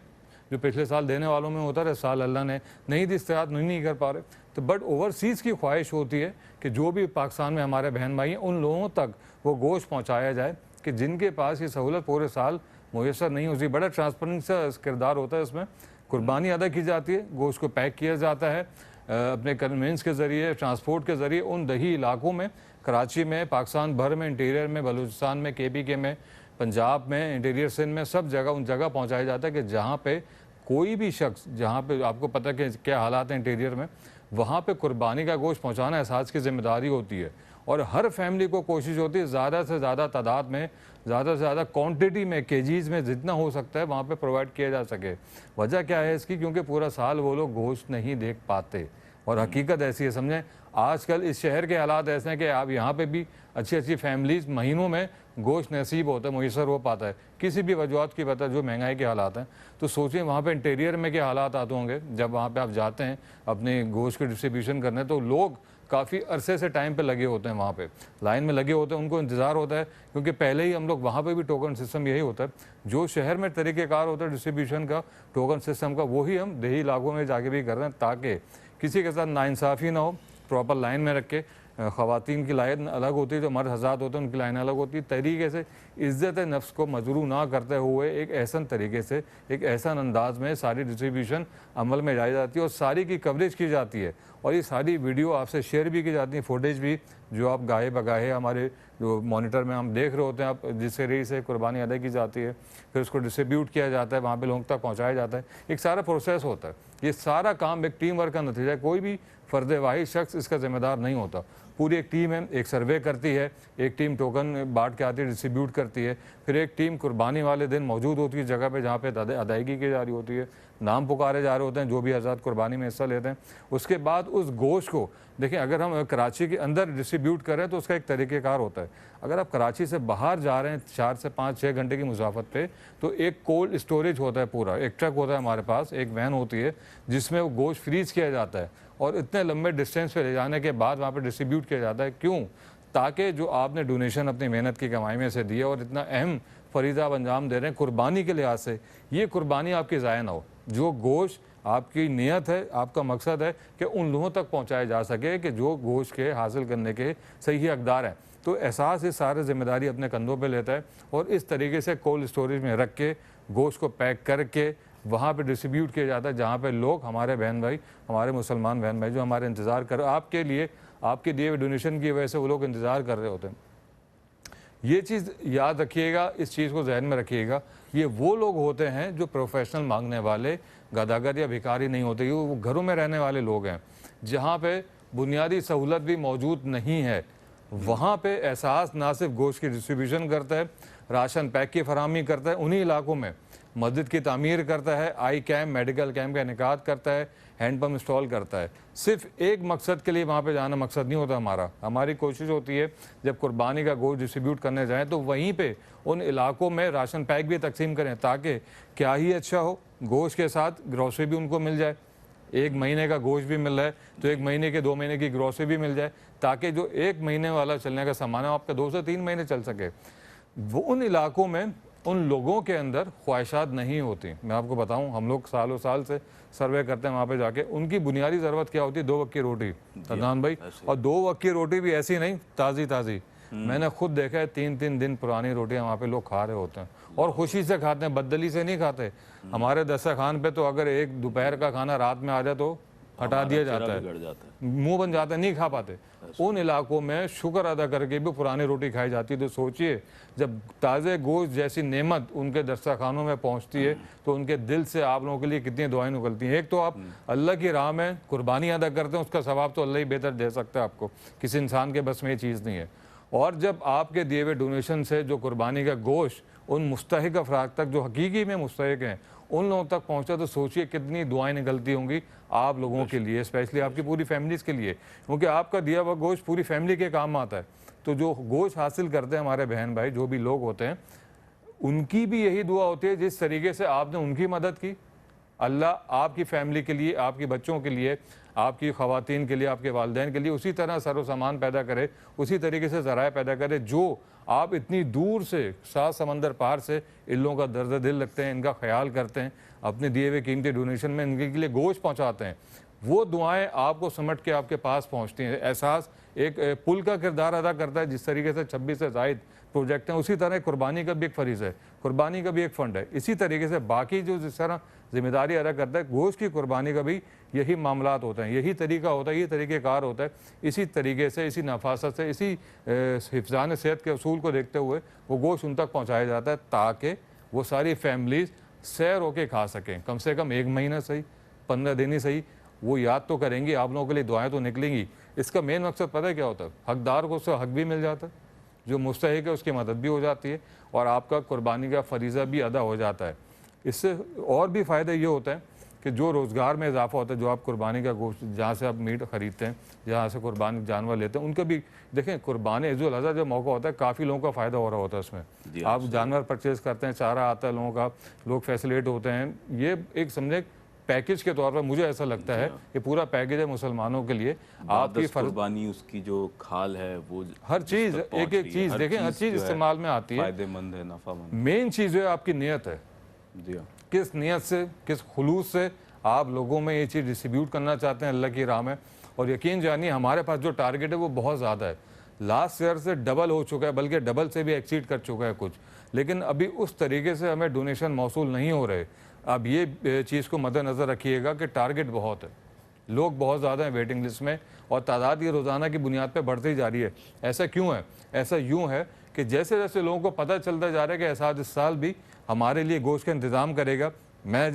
जो पिछले साल देने वालों में होता है, साल अल्लाह ने नहीं दी, इस्तेआद नहीं कर पा रहे। तो बट ओवरसीज़ की ख्वाहिश होती है कि जो भी पाकिस्तान में हमारे बहन भाई हैं उन लोगों तक वो गोश्त पहुँचाया जाए कि जिनके पास ये सहूलत पूरे साल मुयसर नहीं होती। बड़ा ट्रांसपेरेंट सा किरदार होता है इसमें। कुर्बानी अदा की जाती है, गोश्त को पैक किया जाता है अपने कन्वेंस के ज़रिए, ट्रांसपोर्ट के ज़रिए उन दही इलाकों में, कराची में, पाकिस्तान भर में, इंटीरियर में, बलूचिस्तान में, KPK में, पंजाब में, इंटीरियर सिंध में, सब जगह उन जगह पहुंचाया जाता है कि जहां पे कोई भी शख्स, जहां पे आपको पता है कि क्या हालात हैं इंटीरियर में, वहां पे कुर्बानी का गोश्त पहुंचाना एहसास की जिम्मेदारी होती है। और हर फैमिली को कोशिश होती है ज़्यादा से ज़्यादा तादाद में, ज़्यादा से ज़्यादा क्वांटिटी में, केजीज़ में जितना हो सकता है वहाँ पे प्रोवाइड किया जा सके। वजह क्या है इसकी? क्योंकि पूरा साल वो लोग गोश्त नहीं देख पाते। और हकीकत ऐसी है, समझें, आजकल इस शहर के हालात ऐसे हैं कि आप यहाँ पे भी अच्छी अच्छी फैमिलीज़ महीनों में गोश्त नसीब होता है, मुयसर हो पाता है, किसी भी वजूहत की वजह, जो महंगाई के हालात हैं। तो सोचिए वहाँ पे इंटीरियर में क्या हालात आते होंगे जब वहाँ पे आप जाते हैं अपने गोश्त की डिस्ट्रीब्यूशन करने। तो लोग काफ़ी अरसे से टाइम पे लगे होते हैं, वहाँ पे लाइन में लगे होते हैं, उनको इंतज़ार होता है, क्योंकि पहले ही हम लोग वहाँ पे भी टोकन सिस्टम यही होता है, जो शहर में तरीक़ेकार होता है डिस्ट्रीब्यूशन का, टोकन सिस्टम का, वही हम देही इलाकों में जाके भी कर रहे हैं ताकि किसी के साथ नाइंसाफ़ी ना हो। प्रॉपर लाइन में रख के, ख़वातीन की लाइन अलग होती है, जो मर्द हज़रात होते हैं उनकी लाइन अलग होती है, तरीके से इज़्ज़त नफ्स को मजरू ना करते हुए एक एहसन तरीके से, एक एहसन अंदाज में सारी डिस्ट्रीब्यूशन अमल में लाई जाती है और सारी की कवरेज की जाती है। और ये सारी वीडियो आपसे शेयर भी की जाती है, फुटेज भी, जो आप गाहे बगाहे हमारे जो मॉनिटर में हम देख रहे होते हैं, आप जिस तरीके से कुर्बानी अदा की जाती है, फिर उसको डिस्ट्रीब्यूट किया जाता है, वहाँ पे लोगों तक पहुँचाया जाता है, एक सारा प्रोसेस होता है। ये सारा काम एक टीम वर्क का नतीजा है, कोई भी फ़र्द वाहिद शख्स इसका ज़िम्मेदार नहीं होता। पूरी एक टीम है, एक सर्वे करती है, एक टीम टोकन बांट के आती है, डिस्ट्रीब्यूट करती है, फिर एक टीम कुर्बानी वाले दिन मौजूद होती है जगह पे जहाँ पे अदायगी की जा रही होती है, नाम पुकारे जा रहे होते हैं जो भी हज़रात कुर्बानी में हिस्सा लेते हैं। उसके बाद उस गोश्त को देखिए, अगर हम कराची के अंदर डिस्ट्रीब्यूट करें तो उसका एक तरीक़ेकार होता है। अगर आप कराची से बाहर जा रहे हैं 4 से 5-6 घंटे की मुसाफत पे, तो एक कोल्ड स्टोरेज होता है, पूरा एक ट्रक होता है हमारे पास, एक वैन होती है जिसमें वो गोश्त फ्रीज़ किया जाता है और इतने लंबे डिस्टेंस पे ले जाने के बाद वहाँ पे डिस्ट्रीब्यूट किया जाता है। क्यों? ताकि जो आपने डोनेशन अपनी मेहनत की कमाई में से दी है और इतना अहम फरीज़ा आप अंजाम दे रहे हैं कुर्बानी के लिहाज से, ये कुर्बानी आपकी ज़ाया ना हो। जो गोश्त आपकी नियत है, आपका मकसद है कि उन लोगों तक पहुँचाया जा सके कि जो गोश्त के हासिल करने के सही हकदार हैं। तो एहसास इस सारे ज़िम्मेदारी अपने कंधों पे लेता है और इस तरीके से कोल्ड स्टोरेज में रख के गोश्त को पैक करके वहाँ पे डिस्ट्रीब्यूट किया जाता है, जहाँ पे लोग, हमारे बहन भाई, हमारे मुसलमान बहन भाई जो हमारे इंतज़ार कर, आपके लिए, आपके दिए हुए डोनेशन की वजह से वो लोग इंतज़ार कर रहे होते हैं। ये चीज़ याद रखिएगा, इस चीज़ को जहन में रखिएगा। ये वो लोग होते हैं जो प्रोफेशनल मांगने वाले, गदागर या भिखारी नहीं होते, ये वो घरों में रहने वाले लोग हैं जहाँ पे बुनियादी सहूलत भी मौजूद नहीं है। वहाँ पे एहसास ना सिर्फ गोश्त की डिस्ट्रीब्यूशन करता है, राशन पैक की फराहमी करता है, उन्हीं इलाकों में मस्जिद की तामीर करता है, आई कैम्प, मेडिकल कैम्प का इनेकाद करता है, हैंडपम्प इंस्टॉल करता है। सिर्फ एक मकसद के लिए वहाँ पे जाना मकसद नहीं होता हमारा। हमारी कोशिश होती है जब कुर्बानी का गोश्त डिस्ट्रीब्यूट करने जाएँ तो वहीं पे उन इलाकों में राशन पैक भी तकसीम करें ताकि क्या ही अच्छा हो, गोश्त के साथ ग्रॉसरी भी उनको मिल जाए। 1 महीने का गोश्त भी मिल रहा है तो 1 महीने के 2 महीने की ग्रॉसरी भी मिल जाए, ताकि जो 1 महीने वाला चलने का सामान है आपका 2 से 3 महीने चल सके। वो उन इलाकों में उन लोगों के अंदर ख्वाहिशात नहीं होती। मैं आपको बताऊं, हम लोग सालों साल से सर्वे करते हैं वहाँ पे जाके, उनकी बुनियादी ज़रूरत क्या होती है? 2 वक्त की रोटी, अदनान भाई। और 2 वक्त की रोटी भी ऐसी नहीं, ताज़ी ताज़ी। मैंने खुद देखा है 3-3 दिन पुरानी रोटियां वहाँ पे लोग खा रहे होते हैं और खुशी से खाते हैं, बददली से नहीं खाते। हमारे दस्तरखान पे तो अगर एक दोपहर का खाना रात में आ जाए तो हटा दिया जाता है, मुंह बन जाता है, नहीं खा पाते। उन इलाकों में शुक्र अदा करके भी पुरानी रोटी खाई जाती है। तो सोचिए, जब ताज़े गोश्त जैसी नेमत उनके दस्तरखानों में पहुंचती है तो उनके दिल से आप लोगों के लिए कितनी दुआएं निकलती हैं। एक तो आप अल्लाह की राह में कुर्बानी अदा करते हैं, उसका सवाब तो अल्लाह ही बेहतर दे सकता है आपको, किसी इंसान के बस में ये चीज़ नहीं है। और जब आपके दिए हुए डोनेशन से जो कुर्बानी का गोश्त उन मुस्तहिक अफराद तक, जो हकीकी में मुस्तहिक हैं, उन लोगों तक पहुंचा, तो सोचिए कितनी दुआएं निकलती होंगी आप लोगों के लिए, स्पेशली आपकी पूरी फैमिलीज़ के लिए, क्योंकि आपका दिया हुआ गोश्त पूरी फैमिली के काम आता है। तो जो गोश्त हासिल करते हैं हमारे बहन भाई, जो भी लोग होते हैं, उनकी भी यही दुआ होती है जिस तरीके से आपने उनकी मदद की, अल्लाह आपकी फैमिली के लिए, आपके बच्चों के लिए, आपकी ख़वातीन के लिए, आपके वालिदैन के लिए उसी तरह सरो सामान पैदा करे, उसी तरीके से ज़राए पैदा करे जो आप इतनी दूर से, 7 समंदर पार से इन लोगों का दर्द दिल लगते हैं, इनका ख्याल करते हैं, अपने दिए हुए कीमती डोनेशन में इनके लिए गोश्त पहुँचाते हैं। वो दुआएं आपको समट के आपके पास पहुँचती हैं। एहसास एक पुल का किरदार अदा करता है। जिस तरीके से 26 से ज़ायद प्रोजेक्ट हैं, उसी तरह कुर्बानी का भी एक फ़रीज़ है, कुर्बानी का भी एक फ़ंड है। इसी तरीके से बाकी जो जिस तरह जिम्मेदारी अदा करता है, गोश्त की कुर्बानी का भी यही मामलात होते हैं, यही तरीका होता है, यही तरीक़ेकार होता है। इसी तरीके से, इसी नफासत से, इसी हिफ्ज़ान सेहत के असूल को देखते हुए वो गोश्त उन तक पहुँचाया जाता है ताकि वो सारी फैमिलीज़ सैर होके खा सकें। कम से कम 1 महीना सही, 15 दिन ही सही, वो याद तो करेंगी, आप लोगों के लिए दुआएं तो निकलेंगी। इसका मेन मकसद पता है क्या होता है? हकदार को उसका हक भी मिल जाता है, जो मुस्तहिक है उसकी मदद भी हो जाती है और आपका कुर्बानी का फरीज़ा भी अदा हो जाता है। इससे और भी फ़ायदा ये होता है कि जो रोज़गार में इजाफा होता है, जो आप कुर्बानी का गोश्त, जहाँ से आप मीट ख़रीदते हैं, जहाँ से कुर्बानी जानवर लेते हैं, उनका भी देखें, कुर्बानी ईद-उल अज़हा जब मौका होता है, काफ़ी लोगों का फ़ायदा हो रहा होता है उसमें। आप जानवर परचेज़ करते हैं, चारा आता है लोगों का, लोग फैसिलेट होते हैं। ये एक समझे पैकेज के तौर पर मुझे ऐसा लगता है कि पूरा पैकेज है मुसलमानों के लिए। आपकी कुर्बानी, उसकी जो खाल है, वो हर चीज़, एक एक चीज़ देखें, हर चीज़ इस्तेमाल में आती है, फायदेमंद है, नफामंद। मेन चीज़ जो है आपकी नीयत है। किस नीयत से, किस खुलूस से आप लोगों में ये चीज़ डिस्ट्रीब्यूट करना चाहते हैं अल्लाह की राह में। और यकीन जानिए, हमारे पास जो टारगेट है वो बहुत ज़्यादा है, लास्ट ईयर से डबल हो चुका है, बल्कि डबल से भी एक्सीड कर चुका है कुछ। लेकिन अभी उस तरीके से हमें डोनेशन मौसूल नहीं हो रहे। अब ये चीज़ को मद्देनज़र रखिएगा कि टारगेट बहुत है, लोग बहुत ज़्यादा हैं वेटिंग लिस्ट में और तादाद ये रोज़ाना की बुनियाद पर बढ़ती जा रही है। ऐसा क्यों है? ऐसा यूँ है कि जैसे जैसे लोगों को पता चलता जा रहा है कि एहसास इस साल भी हमारे लिए गोश्त का इंतज़ाम करेगा, मैं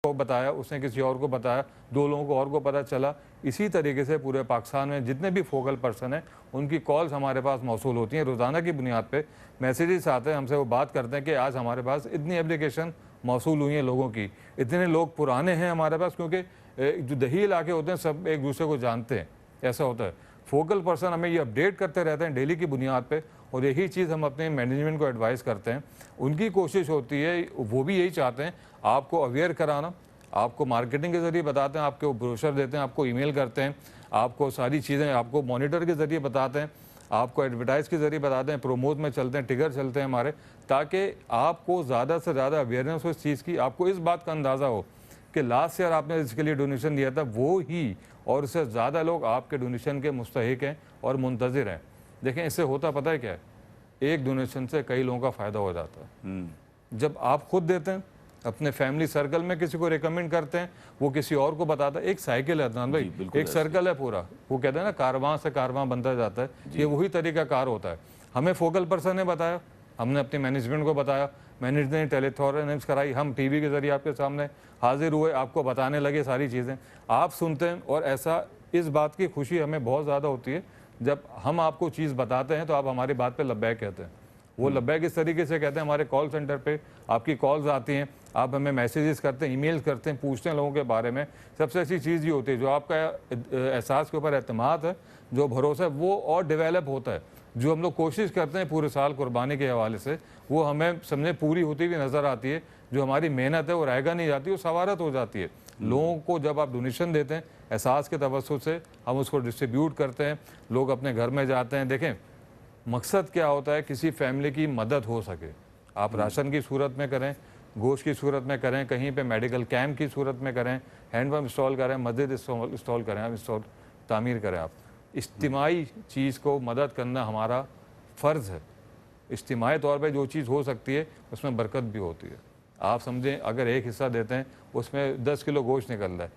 को बताया, उसने किसी और को बताया, 2 लोगों को और को पता चला। इसी तरीके से पूरे पाकिस्तान में जितने भी फोकल पर्सन हैं, उनकी कॉल्स हमारे पास मौसूल होती हैं। रोज़ाना की बुनियाद पे मैसेजेस आते हैं, हमसे वो बात करते हैं कि आज हमारे पास इतनी एप्लीकेशन मौसूल हुई हैं लोगों की, इतने लोग पुराने हैं हमारे पास, क्योंकि जो दही इलाके होते हैं सब एक दूसरे को जानते हैं, ऐसा होता है। फोकल पर्सन हमें ये अपडेट करते रहते हैं डेली की बुनियाद पे और यही चीज़ हम अपने मैनेजमेंट को एडवाइस करते हैं। उनकी कोशिश होती है, वो भी यही चाहते हैं आपको अवेयर कराना, आपको मार्केटिंग के ज़रिए बताते हैं, आपको ब्रोशर देते हैं, आपको ईमेल करते हैं, आपको सारी चीज़ें आपको मॉनिटर के ज़रिए बताते हैं, आपको एडवर्टाइज़ के ज़रिए बताते हैं, प्रोमोट में चलते हैं, टिगर चलते हैं हमारे, ताकि आपको ज़्यादा से ज़्यादा अवेयरनेस हो इस चीज़ की, आपको इस बात का अंदाज़ा हो कि लास्ट ईयर आपने इसके लिए डोनेशन दिया था, वो ही और उससे ज़्यादा लोग आपके डोनेशन के मुस्तहिक हैं और मुंतज़िर हैं। देखें, इससे होता पता है क्या है? एक डोनेशन से कई लोगों का फ़ायदा हो जाता है। जब आप खुद देते हैं, अपने फैमिली सर्कल में किसी को रिकमेंड करते हैं, वो किसी और को बताता है। एक साइकिल है अदनान भाई, एक सर्कल है पूरा, वो कहते हैं ना कारवां से कारवां बनता जाता है, ये वही तरीका कार होता है। हमें फोकल पर्सन ने बताया, हमने अपने मैनेजमेंट को बताया, मैनेजमेंट ने टेलीथॉर्नेस कराई, हम टीवी के ज़रिए आपके सामने हाजिर हुए, आपको बताने लगे सारी चीज़ें, आप सुनते हैं। और ऐसा, इस बात की खुशी हमें बहुत ज़्यादा होती है जब हम आपको चीज़ बताते हैं तो आप हमारी बात पे लब्बैक कहते हैं। वो लब्बैक इस तरीके से कहते हैं, हमारे कॉल सेंटर पे आपकी कॉल्स आती हैं, आप हमें मैसेजेस करते हैं, ईमेल्स करते हैं, पूछते हैं लोगों के बारे में। सबसे अच्छी चीज़ ये होती है, जो आपका एहसास के ऊपर एतमाद है, जो भरोसा है, वो और डेवलप होता है। जो हम लोग कोशिश करते हैं पूरे साल कुर्बानी के हवाले से, वो हमें समझे पूरी होती हुई नज़र आती है। जो हमारी मेहनत है वो रहेगा नहीं जाती, वो सवारत हो जाती है। लोगों को जब आप डोनेशन देते हैं एहसास के तवज्जुह से, हम उसको डिस्ट्रीब्यूट करते हैं, लोग अपने घर में जाते हैं। देखें, मकसद क्या होता है, किसी फैमिली की मदद हो सके। आप राशन की सूरत में करें, गोश्त की सूरत में करें, कहीं पे मेडिकल कैंप की सूरत में करें, हैंडपम्प इंस्टॉल करें, मस्जिद इंस्टॉल करें, आप इंस्टॉल तामीर करें। आप इज्तिमाई चीज़ को मदद करना हमारा फ़र्ज़ है। इज्तिमाई तौर पे जो चीज़ हो सकती है उसमें बरकत भी होती है। आप समझें, अगर एक हिस्सा देते हैं उसमें 10 किलो गोश्त निकल रहा है,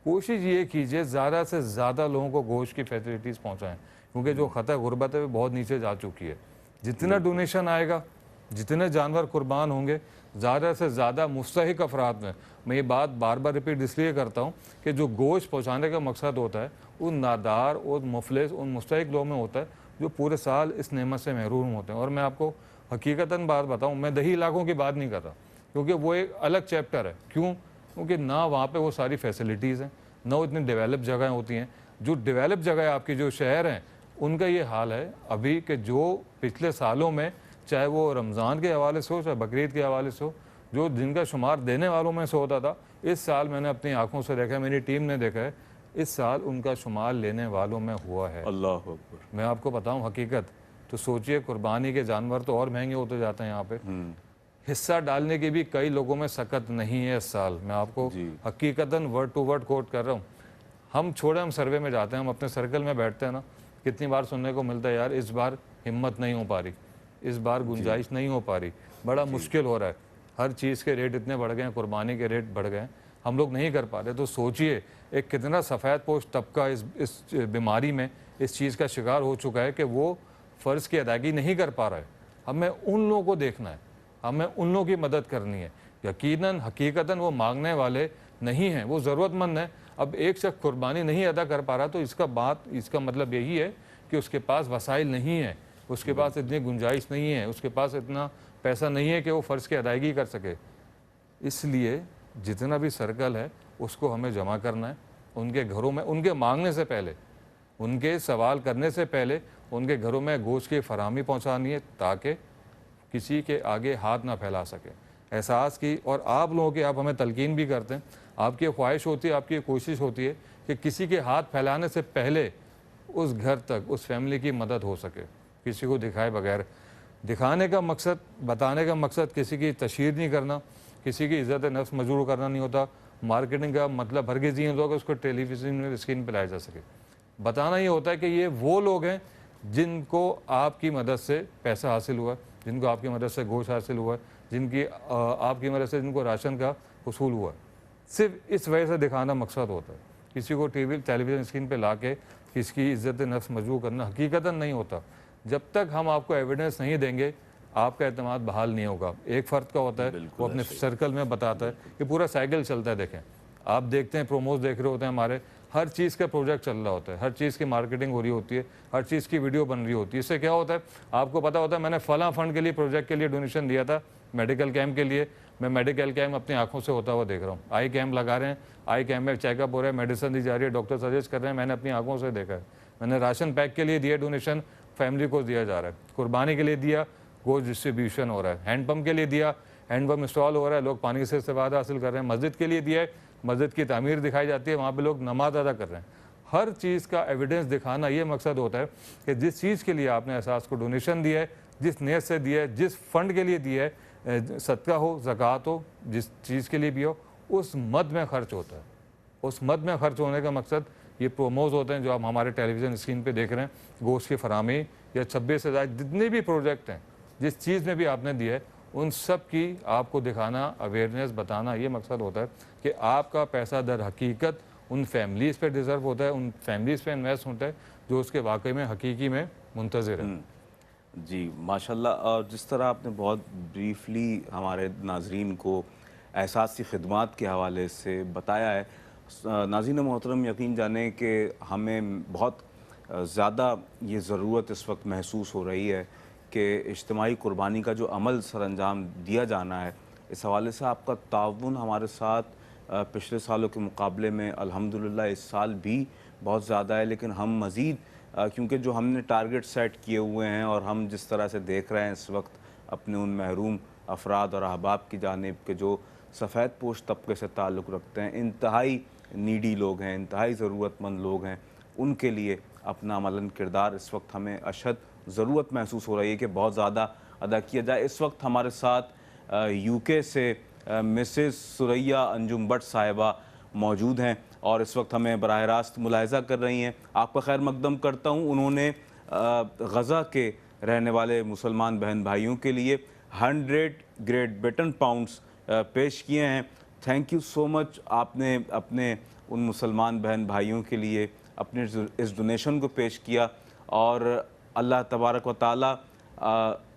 कोशिश ये कीजिए ज़्यादा से ज़्यादा लोगों को गोश्त की फैसिलिटीज़ पहुँचाएँ, क्योंकि जो ख़तर गुर्बत है वो बहुत नीचे जा चुकी है। जितना डोनेशन आएगा, जितने जानवर कुर्बान होंगे, ज़्यादा से ज़्यादा मुस्तहिक अफराद में, मैं ये बात बार बार रिपीट इसलिए करता हूँ कि जो गोश्त पहुँचाने का मकसद होता है उन नादार, उन मुफलिस, उन मुस्तहिक लोगों में होता है जो पूरे साल इस नेमत से महरूम होते हैं। और मैं आपको हकीकतन बात बताऊँ, मैं दही इलाकों की बात नहीं कर रहा, क्योंकि वो एक अलग चैप्टर है। क्यों? क्योंकि ना वहाँ पे वो सारी फैसिलिटीज़ हैं, ना वो इतनी डेवलप जगह होती हैं। जो डेवलप जगह आपकी जो शहर हैं उनका ये हाल है अभी कि जो पिछले सालों में, चाहे वो रमज़ान के हवाले से हो, चाहे बकरीद के हवाले से हो, जो जिनका शुमार देने वालों में से होता था, इस साल मैंने अपनी आंखों से देखा है, मेरी टीम ने देखा है, इस साल उनका शुमार लेने वालों में हुआ है। अल्लाह अकबर। मैं आपको बताऊं हकीकत, तो सोचिए कुर्बानी के जानवर तो और महंगे होते जाते हैं यहाँ पे। हिस्सा डालने की भी कई लोगों में सकत नहीं है इस साल। मैं आपको हकीकतन वर्ड टू वर्ड कोट कर रहा हूँ। हम छोड़े, हम सर्वे में जाते हैं, हम अपने सर्कल में बैठते हैं ना, कितनी बार सुनने को मिलता है, यार इस बार हिम्मत नहीं हो पा रही, इस बार गुंजाइश नहीं हो पा रही, बड़ा मुश्किल हो रहा है, हर चीज़ के रेट इतने बढ़ गए हैं, कुर्बानी के रेट बढ़ गए हैं, हम लोग नहीं कर पा रहे। तो सोचिए एक कितना सफ़ेद पोश तबका इस बीमारी में इस चीज़ का शिकार हो चुका है कि वो फ़र्ज़ की अदायगी नहीं कर पा रहा है। हमें उन लोगों को देखना है, हमें उन लोगों की मदद करनी है। यकीनन हकीकतन वो मांगने वाले नहीं हैं, वो ज़रूरतमंद हैं। अब एक शख्स कुर्बानी नहीं अदा कर पा रहा तो इसका मतलब यही है कि उसके पास वसाइल नहीं है, उसके पास इतनी गुंजाइश नहीं है, उसके पास इतना पैसा नहीं है कि वो फ़र्ज़ की अदायगी कर सके। इसलिए जितना भी सर्कल है उसको हमें जमा करना है, उनके घरों में, उनके मांगने से पहले, उनके सवाल करने से पहले उनके घरों में गोश्त की फराहमी पहुँचानी है, ताकि किसी के आगे हाथ ना फैला सके। एहसास की, और आप लोगों की, आप हमें तलकीन भी करते हैं, आपकी ख्वाहिश होती है, आपकी कोशिश होती है कि किसी के हाथ फैलाने से पहले उस घर तक, उस फैमिली की मदद हो सके, किसी को दिखाए बगैर। दिखाने का मकसद, बताने का मकसद किसी की तशहीर नहीं करना, किसी की इज़्ज़त नफ्स मजबूर करना नहीं होता। मार्केटिंग का मतलब हरगिज़ ये होता है कि उसको टेलीविज़न में स्क्रीन पर लाया जा सके। बताना ये होता है कि ये वो लोग हैं जिनको आपकी मदद से पैसा हासिल हुआ, जिनको आपकी मदद से गोश्त हासिल हुआ, जिनकी आपकी मदद से जिनको राशन का हुसूल हुआ। सिर्फ इस वजह से दिखाना मकसद होता है। किसी को टेलीविज़न स्क्रीन पे ला के किसकी इज़्ज़त नफ्स मजबूर करना हकीकतन नहीं होता। जब तक हम आपको एविडेंस नहीं देंगे, आपका एतमाद बहाल नहीं होगा। एक फ़र्द का होता है, वो अपने सर्कल में बताता है कि पूरा साइकिल चलता है। देखें, आप देखते हैं, प्रोमोज देख रहे होते हैं, हमारे हर चीज़ का प्रोजेक्ट चल रहा होता है, हर चीज़ की मार्केटिंग हो रही होती है, हर चीज़ की वीडियो बन रही होती है। इससे क्या होता है, आपको पता होता है मैंने फ़लाँ फ़ंड के लिए, प्रोजेक्ट के लिए डोनेशन दिया था, मेडिकल कैंप के लिए। मैं मेडिकल कैंप अपनी आंखों से होता हुआ देख रहा हूँ। आई कैंप लगा रहे हैं, आई कैंप में चेकअप हो रहा है, मेडिसिन दी जा रही है, डॉक्टर सजेस्ट कर रहे हैं, मैंने अपनी आंखों से देखा है। मैंने राशन पैक के लिए दिया डोनेशन, फैमिली को दिया जा रहा है। कुर्बानी के लिए दिया, गोश्त डिस्ट्रीब्यूशन हो रहा है। हैंडपम्प के लिए दिया, हैंडपम्प इंस्टॉल हो रहा है, लोग पानी से इस्तेफादा हासिल कर रहे हैं। मस्जिद के लिए दिया है, मस्जिद की तामीर दिखाई जाती है, वहाँ पे लोग नमाज अदा कर रहे हैं। हर चीज़ का एविडेंस दिखाना ये मकसद होता है कि जिस चीज़ के लिए आपने एहसास को डोनेशन दिया है, जिस नियत से दिया है, जिस फंड के लिए दिया है, सदका हो, ज़कात हो, जिस चीज़ के लिए भी हो, उस मद में खर्च होता है। उस मद में खर्च होने का मकसद ये प्रोमोज होते हैं जो आप हमारे टेलीविज़न स्क्रीन पे देख रहे हैं। गोश्त की फराहमी या 26 से ज़्यादा जितने भी प्रोजेक्ट हैं, जिस चीज़ में भी आपने दिया है, उन सब की आपको दिखाना, अवेयरनेस बताना, ये मकसद होता है कि आपका पैसा दर हकीकत उन फैमिलीज़ पे डिज़र्व होता है, उन फैमिलीज़ पे इन्वेस्ट होता है जो उसके वाकई में हकीकी में मुंतज़िर है। जी माशाल्लाह। और जिस तरह आपने बहुत ब्रीफली हमारे नाजरीन को एहसास की खिदमात के हवाले से बताया है, नाज़रीन मोहतरम यकीन जाने कि हमें बहुत ज़्यादा ये ज़रूरत इस वक्त महसूस हो रही है कि इज्तिमाई कुर्बानी का जो अमल सर अंजाम दिया जाना है, इस हवाले से आपका ताउन हमारे साथ पिछले सालों के मुकाबले में अल्हम्दुलिल्लाह इस साल भी बहुत ज़्यादा है। लेकिन हम मज़ीद क्योंकि जो हमने टारगेट सेट किए हुए हैं और हम जिस तरह से देख रहे हैं इस वक्त अपने उन महरूम अफराद और अहबाब की जानिब के जो सफ़ेद पोश तबके से ताल्लुक़ रखते हैं, इंतहाई नीडी लोग हैं, इंतहाई ज़रूरतमंद लोग हैं, उनके लिए अपना अमलन किरदार इस वक्त हमें अशद ज़रूरत महसूस हो रही है कि बहुत ज़्यादा अदा किया जाए। इस वक्त हमारे साथ यूके से मिसेस सुरैया अंजुम भट्ट साहिबा मौजूद हैं और इस वक्त हमें बराह रास्त मुलाहिज़ा कर रही हैं। आपका खैर मकदम करता हूँ। उन्होंने गज़ा के रहने वाले मुसलमान बहन भाइयों के लिए 100 ग्रेट ब्रिटेन पाउंड्स पेश किए हैं। Thank you so much. आपने अपने उन मुसलमान बहन भाइयों के लिए अपने इस डोनेशन को पेश किया और अल्लाह तबारक व ताला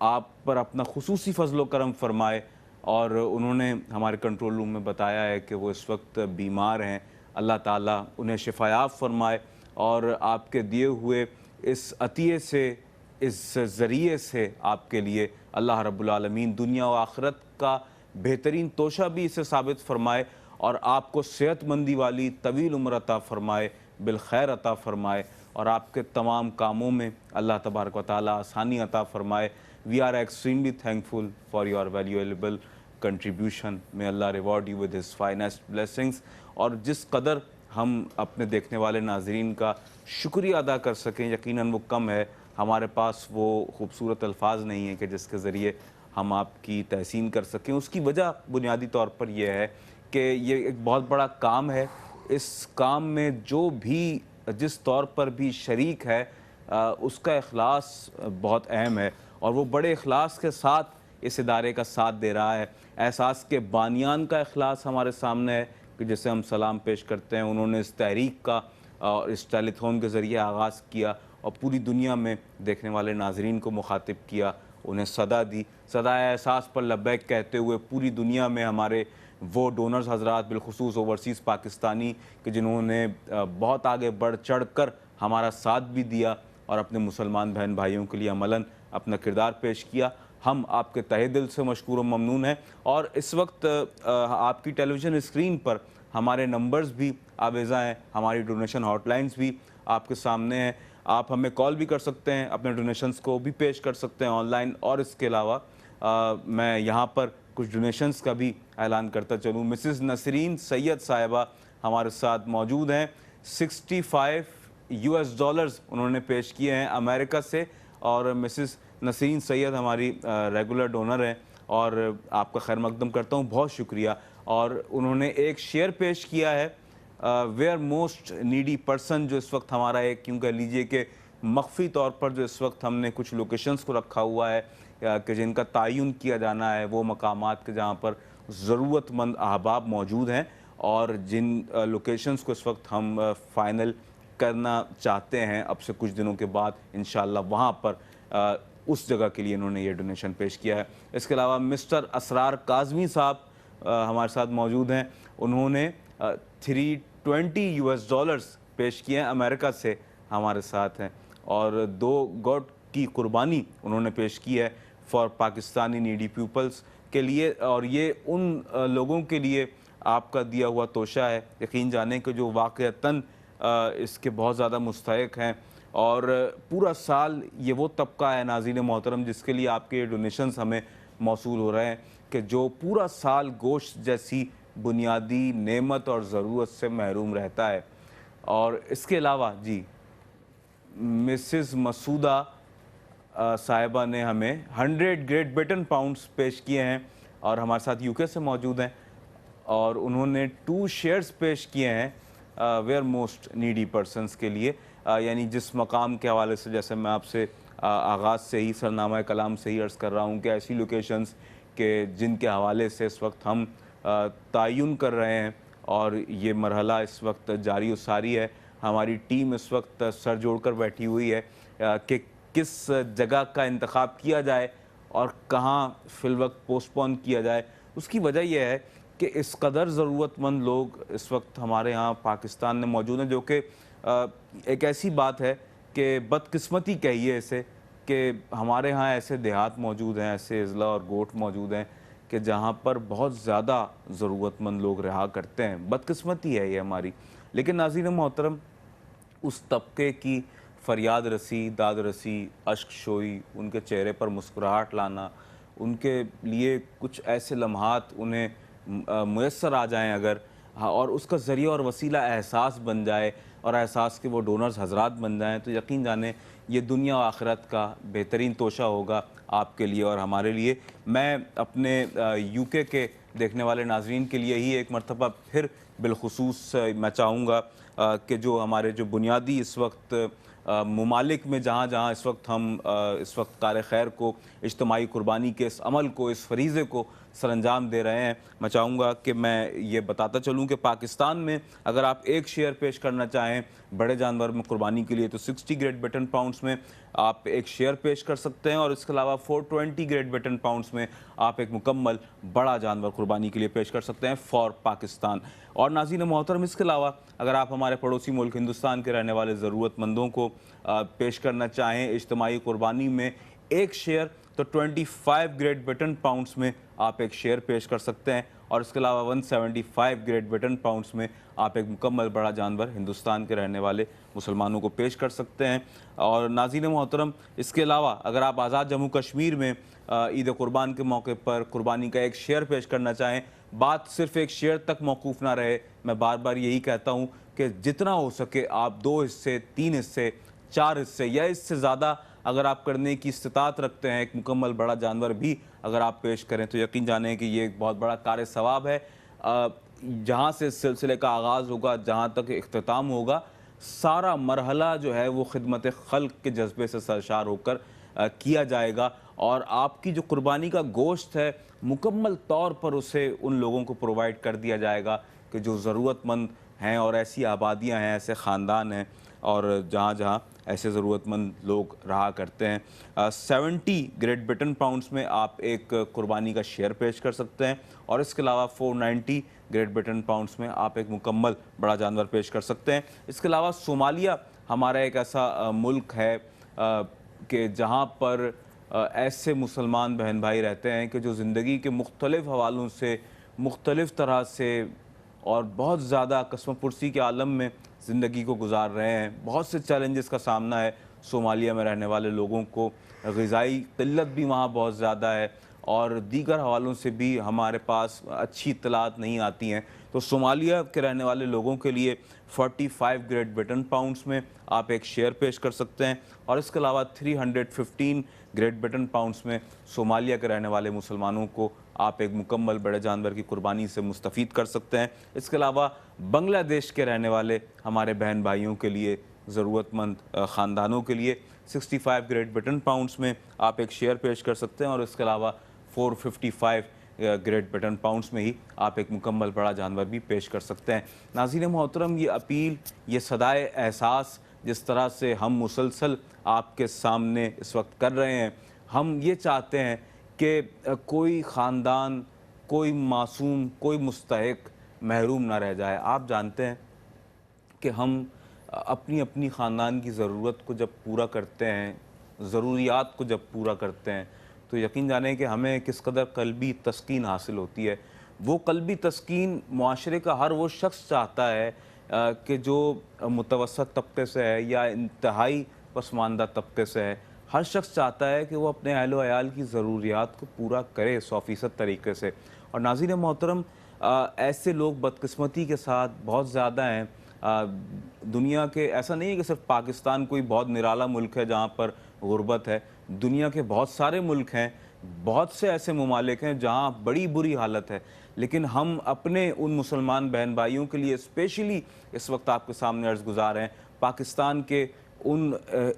आप पर अपना खुसूसी फजलो करम फरमाए। और उन्होंने हमारे कंट्रोल रूम में बताया है कि वो इस वक्त बीमार हैं। अल्लाह ताला उन्हें शिफायाब फरमाए और आपके दिए हुए इस अतिये से, इस ज़रिए से आपके लिए अल्लाह रब्बुल आलमीन दुनिया व आखिरत का बेहतरीन तोशा भी इसे साबित फरमाए और आपको सेहतमंदी वाली तवील उम्र अता फरमाए, बिलखैर अता फरमाए और आपके तमाम कामों में अल्लाह तबारक व तआला आसानी अता फरमाए। We are extremely thankful for your valuable contribution. May Allah reward you with his finest blessings. और जिस कदर हम अपने देखने वाले नाजरीन का शुक्रिया अदा कर सकें, यकीनन वो कम है। हमारे पास वो खूबसूरत अल्फाज नहीं है कि जिसके ज़रिए हम आपकी तहसीन कर सकें। उसकी वजह बुनियादी तौर पर यह है कि ये एक बहुत बड़ा काम है। इस काम में जो भी जिस तौर पर भी शरीक है उसका इखलास बहुत अहम है और वो बड़े इखलास के साथ इस इदारे का साथ दे रहा है। एहसास के बानियान का इखलास हमारे सामने है कि जिसे हम सलाम पेश करते हैं। उन्होंने इस तहरीक का और इस टेलीथॉन के ज़रिए आगाज़ किया और पूरी दुनिया में देखने वाले नाजरीन को मुखातिब किया, उन्हें सदा दी। सदा एहसास पर लब्बैक कहते हुए पूरी दुनिया में हमारे वो डोनर्स हजरात, बिलखुसूस ओवरसीज़ पाकिस्तानी कि जिन्होंने बहुत आगे बढ़ चढ़ कर हमारा साथ भी दिया और अपने मुसलमान बहन भाइयों के लिए अमलन अपना किरदार पेश किया, हम आपके तहे दिल से मशकूर व ममनून हैं। और इस वक्त आपकी टेलीविज़न स्क्रीन पर हमारे नंबर्स भी आवेज़ा हैं, हमारी डोनेशन हॉटलाइंस भी आपके सामने हैं। आप हमें कॉल भी कर सकते हैं, अपने डोनेशंस को भी पेश कर सकते हैं ऑनलाइन। और इसके अलावा मैं यहाँ पर कुछ डोनेशंस का भी ऐलान करता चलूँ। मिसेस नसरीन सैयद साहिबा हमारे साथ मौजूद हैं। 65 US डॉलर्स उन्होंने पेश किए हैं अमेरिका से। और मिसेस नसरीन सैयद हमारी रेगुलर डोनर हैं और आपका खैर मकदम करता हूँ, बहुत शुक्रिया। और उन्होंने एक शेयर पेश किया है वेयर मोस्ट नीडी पर्सन, जो इस वक्त हमारा एक क्यों कह लीजिए कि मख्फी तौर पर जो इस वक्त हमने कुछ लोकेशंस को रखा हुआ है कि जिनका तयन किया जाना है, वो मकामात के जहाँ पर ज़रूरतमंद अहबाब मौजूद हैं और जिन लोकेशंस को इस वक्त हम फ़ाइनल करना चाहते हैं अब से कुछ दिनों के बाद इंशाअल्लाह, वहाँ पर उस जगह के लिए इन्होंने ये डोनेशन पेश किया है। इसके अलावा मिस्टर असरार काज़मी साहब हमारे साथ मौजूद हैं। उन्होंने 320 US डॉलर्स पेश किए हैं, अमेरिका से हमारे साथ हैं। और 2 गॉड की कुर्बानी उन्होंने पेश की है फॉर पाकिस्तानी नीडी पीपल्स के लिए। और ये उन लोगों के लिए आपका दिया हुआ तोशा है, यकीन जाने कि जो वाक़तन इसके बहुत ज़्यादा मुस्तहिक हैं। और पूरा साल ये वो तबका है नाज़रीन मोहतरम जिसके लिए आपके डोनेशंस हमें मौसूल हो रहे हैं कि जो पूरा साल गोश्त जैसी बुनियादी नेमत और ज़रूरत से महरूम रहता है। और इसके अलावा जी मिसेस मसूदा साहिबा ने हमें 100 ग्रेट ब्रिटेन पाउंड्स पेश किए हैं और हमारे साथ यूके से मौजूद हैं। और उन्होंने 2 शेयर्स पेश किए हैं वेयर मोस्ट नीडी पर्सनस के लिए, यानी जिस मकाम के हवाले से जैसे मैं आपसे आगाज़ से ही सरनामा कलाम से ही अर्ज़ कर रहा हूँ कि ऐसी लोकेशंस के जिनके हवाले से इस वक्त हम तयन कर रहे हैं और ये मरहला इस वक्त जारी व सारी है। हमारी टीम इस वक्त सर जोड़कर बैठी हुई है कि किस जगह का इंतखाब किया जाए और कहाँ फ़िलवक्त पोस्टपोन किया जाए। उसकी वजह यह है कि इस कदर ज़रूरतमंद लोग इस वक्त हमारे यहाँ पाकिस्तान में मौजूद हैं, जो कि एक ऐसी बात है कि बदकिस्मती कहिए इसे कि हमारे यहाँ ऐसे देहात मौजूद हैं, ऐसे अज़ला और गोट मौजूद हैं कि जहाँ पर बहुत ज़्यादा ज़रूरतमंद लोग रहा करते हैं। बदकिस्मती है ये हमारी। लेकिन नाज़रीन मोहतरम, उस तबके की फरियाद रसी, दाद रसी, अश्क शोई, उनके चेहरे पर मुस्कुराहट लाना, उनके लिए कुछ ऐसे लम्हात उन्हें मुयस्सर आ जाएं अगर, हाँ, और उसका ज़रिया और वसीला एहसास बन जाए और एहसास के वो डोनर्स हजरात बन जाएँ, तो यकीन जाने ये दुनिया और आखिरत का बेहतरीन तोशा होगा आपके लिए और हमारे लिए। मैं अपने यूके के देखने वाले नाज़रीन के लिए ही एक मरतबा फिर बिलखुसूस मैं चाहूँगा कि जो हमारे जो बुनियादी इस वक्त ममालिक में जहाँ जहाँ इस वक्त हम इस वक्त कार खैर को, इज्तमाही कुर्बानी के इस अमल को, इस फरीज़े को सरअंजाम दे रहे हैं, मैं चाहूँगा कि मैं ये बताता चलूँ कि पाकिस्तान में अगर आप एक शेयर पेश करना चाहें बड़े जानवर में कुर्बानी के लिए, तो 60 ग्रेट ब्रिटेन पाउंड्स में आप एक शेयर पेश कर सकते हैं, और इसके अलावा 420 ग्रेट ब्रिटेन पाउंड्स में आप एक मुकम्मल बड़ा जानवर कुर्बानी के लिए पेश कर सकते हैं फॉर पाकिस्तान। और नाज़रीन मोहतरम, इसके अलावा अगर आप हमारे पड़ोसी मुल्क हिंदुस्तान के रहने वाले ज़रूरतमंदों को पेश करना चाहें इज्तमाही कुर्बानी में एक शेयर, तो 25 ग्रेट ब्रिटेन पाउंड्स में आप एक शेयर पेश कर सकते हैं, और इसके अलावा 175 ग्रेट ब्रिटेन पाउंड्स में आप एक मुकम्मल बड़ा जानवर हिंदुस्तान के रहने वाले मुसलमानों को पेश कर सकते हैं। और नाज़रीन मोहतरम, इसके अलावा अगर आप आज़ाद जम्मू कश्मीर में ईद कुर्बान के मौके पर कुर्बानी का एक शेयर पेश करना चाहें, बात सिर्फ एक शेयर तक मौकूफ़ ना रहे, मैं बार बार यही कहता हूँ कि जितना हो सके आप 2 हिस्से, 3 हिस्से, 4 हिस्से या इससे ज़्यादा अगर आप करने की इस्तिताअत रखते हैं, एक मुकम्मल बड़ा जानवर भी अगर आप पेश करें, तो यकीन जानें कि ये एक बहुत बड़ा कार्य सवाब है। जहाँ से इस सिलसिले का आगाज़ होगा, जहाँ तक इख्तिताम होगा, सारा मरहला जो है वो खिदमत खल्क के जज्बे से सरशार होकर किया जाएगा, और आपकी जो कुर्बानी का गोश्त है मुकम्मल तौर पर उसे उन लोगों को प्रोवाइड कर दिया जाएगा कि जो ज़रूरतमंद हैं, और ऐसी आबादियाँ हैं, ऐसे ख़ानदान हैं और जहाँ जहाँ ऐसे ज़रूरतमंद लोग रहा करते हैं। 70 ग्रेट ब्रिटेन पाउंड्स में आप एक कुर्बानी का शेयर पेश कर सकते हैं, और इसके अलावा 490 ग्रेट ब्रिटेन पाउंड्स में आप एक मुकम्मल बड़ा जानवर पेश कर सकते हैं। इसके अलावा सोमालिया हमारा एक ऐसा मुल्क है कि जहाँ पर ऐसे मुसलमान बहन भाई रहते हैं कि जो ज़िंदगी के मुख्तलिफ़ हवालों से, मुख्तलिफ़ तरह से और बहुत ज़्यादा कसमपुरसी के आलम में ज़िंदगी को गुजार रहे हैं। बहुत से चैलेंजेस का सामना है सोमालिया में रहने वाले लोगों को, ग़िज़ाई क़िल्लत भी वहाँ बहुत ज़्यादा है, और दीगर हवालों से भी हमारे पास अच्छी इत्तलात नहीं आती हैं। तो सोमालिया के रहने वाले लोगों के लिए 45 ग्रेट ब्रिटेन पाउंड्स में आप एक शेयर पेश कर सकते हैं, और इसके अलावा 315 ग्रेट ब्रिटेन पाउंड्स में सोमालिया के रहने वाले मुसलमानों को आप एक मुकम्मल बड़े जानवर की कुर्बानी से मुस्तफ़ीद कर सकते हैं। इसके अलावा बांग्लादेश के रहने वाले हमारे बहन भाइयों के लिए, ज़रूरतमंद ख़ानदानों के लिए 65 ग्रेट ब्रिटेन पाउंड्स में आप एक शेयर पेश कर सकते हैं, और इसके अलावा 455 ग्रेट ब्रिटेन पाउंड्स में ही आप एक मुकम्मल बड़ा जानवर भी पेश कर सकते हैं। नाज़रीन मोहतरम, ये अपील, ये सदाए एहसास जिस तरह से हम मुसलसल आपके सामने इस वक्त कर रहे हैं, हम ये चाहते हैं कि कोई ख़ानदान, कोई मासूम, कोई मुस्तहिक महरूम ना रह जाए। आप जानते हैं कि हम अपनी अपनी ख़ानदान की ज़रूरत को जब पूरा करते हैं, ज़रूरियात को जब पूरा करते हैं, तो यकीन जाने कि हमें किस कदर क़ल्बी तस्कीन हासिल होती है। वो क़ल्बी तस्कीन मुआशरे का हर वो शख्स चाहता है कि जो मुतवस्सत तबके से है या इंतहाई पसमानदा तबके से है। हर शख्स चाहता है कि वो अपने अहलो अयाल की ज़रूरियात को पूरा करे 100% तरीके से। और नाज़रीन मोहतरम, ऐसे लोग बदकिस्मती के साथ बहुत ज़्यादा हैं दुनिया के। ऐसा नहीं है कि सिर्फ पाकिस्तान कोई बहुत निराला मुल्क है जहाँ पर गुर्बत है। दुनिया के बहुत सारे मुल्क हैं, बहुत से ऐसे ममालिक हैं जहाँ बड़ी बुरी हालत है, लेकिन हम अपने उन मुसलमान बहन भाइयों के लिए स्पेशली इस वक्त आपके सामने अर्ज़ गुज़ार हैं। पाकिस्तान के उन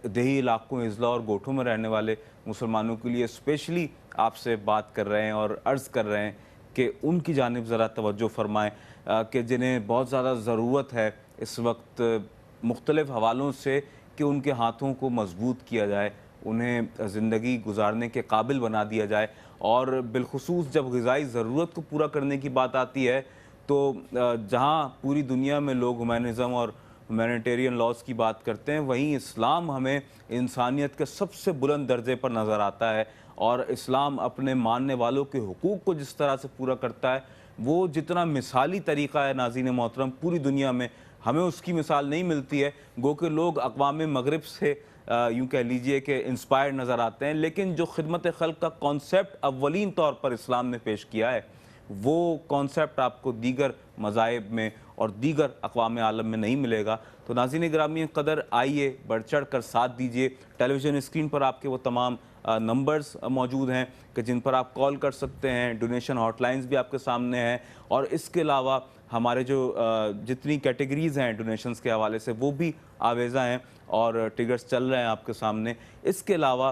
देही इलाकों, अज़ला और गोठों में रहने वाले मुसलमानों के लिए स्पेशली आपसे बात कर रहे हैं और अर्ज़ कर रहे हैं कि उनकी जानिब ज़रा तवज्जो फरमाएँ कि जिन्हें बहुत ज़्यादा ज़रूरत है इस वक्त मुख्तलिफ़ हवालों से कि उनके हाथों को मजबूत किया जाए, उन्हें ज़िंदगी गुजारने के काबिल बना दिया जाए। और बिलखुसूस जब ग़िज़ाई ज़रूरत को पूरा करने की बात आती है, तो जहाँ पूरी दुनिया में लोग ह्यूमैनिज़म और ह्यूमैनिटेरियन लॉज की बात करते हैं, वहीं इस्लाम हमें इंसानियत के सबसे बुलंद दर्जे पर नज़र आता है। और इस्लाम अपने मानने वालों के हुकूक़ को जिस तरह से पूरा करता है, वो जितना मिसाली तरीक़ा है नाज़रीन मोहतरम, पूरी दुनिया में हमें उसकी मिसाल नहीं मिलती है। गो के लोग अक़वाम मग़रिब से यूँ कह लीजिए कि इंस्पायर्ड नज़र आते हैं, लेकिन जो खिदमत खल्क़ का कॉन्सेप्ट अव्वलीन तौर पर इस्लाम ने पेश किया है, वो कॉन्सेप्ट आपको दीगर मज़ाहिब में और दीगर अक़वाम आलम में नहीं मिलेगा। तो नाज़रीन गिरामी क़दर, आइए बढ़ चढ़ कर साथ दीजिए। टेलीविज़न स्क्रीन पर आपके वो तमाम नंबर्स मौजूद हैं कि जिन पर आप कॉल कर सकते हैं। डोनेशन हॉटलाइंस भी आपके सामने हैं, और इसके अलावा हमारे जो जितनी कैटेगरीज़ हैं डोनेशंस के हवाले से वो भी आवेज़ा हैं और टिगर्स चल रहे हैं आपके सामने। इसके अलावा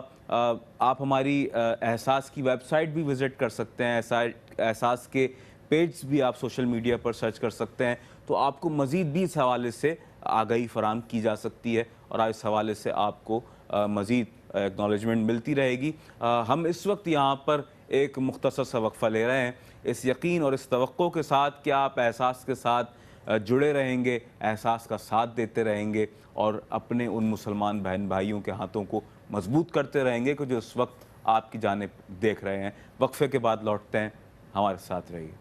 आप हमारी एहसास की वेबसाइट भी विज़िट कर सकते हैं। एहसास के पेज भी आप सोशल मीडिया पर सर्च कर सकते हैं, तो आपको मज़ीद भी इस हवाले से आगाही फराम की जा सकती है और इस हवाले से आपको मज़ीद एक्नॉलेजमेंट मिलती रहेगी। हम इस वक्त यहाँ पर एक मुख्तसर सा वक्फ़ा ले रहे हैं, इस यकीन और इस तवक्को के साथ कि आप एहसास के साथ जुड़े रहेंगे, एहसास का साथ देते रहेंगे और अपने उन मुसलमान बहन भाइयों के हाथों को मजबूत करते रहेंगे कि जो इस वक्त आपकी जानिब देख रहे हैं। वक्फ़े के बाद लौटते हैं, हमारे साथ रहिए।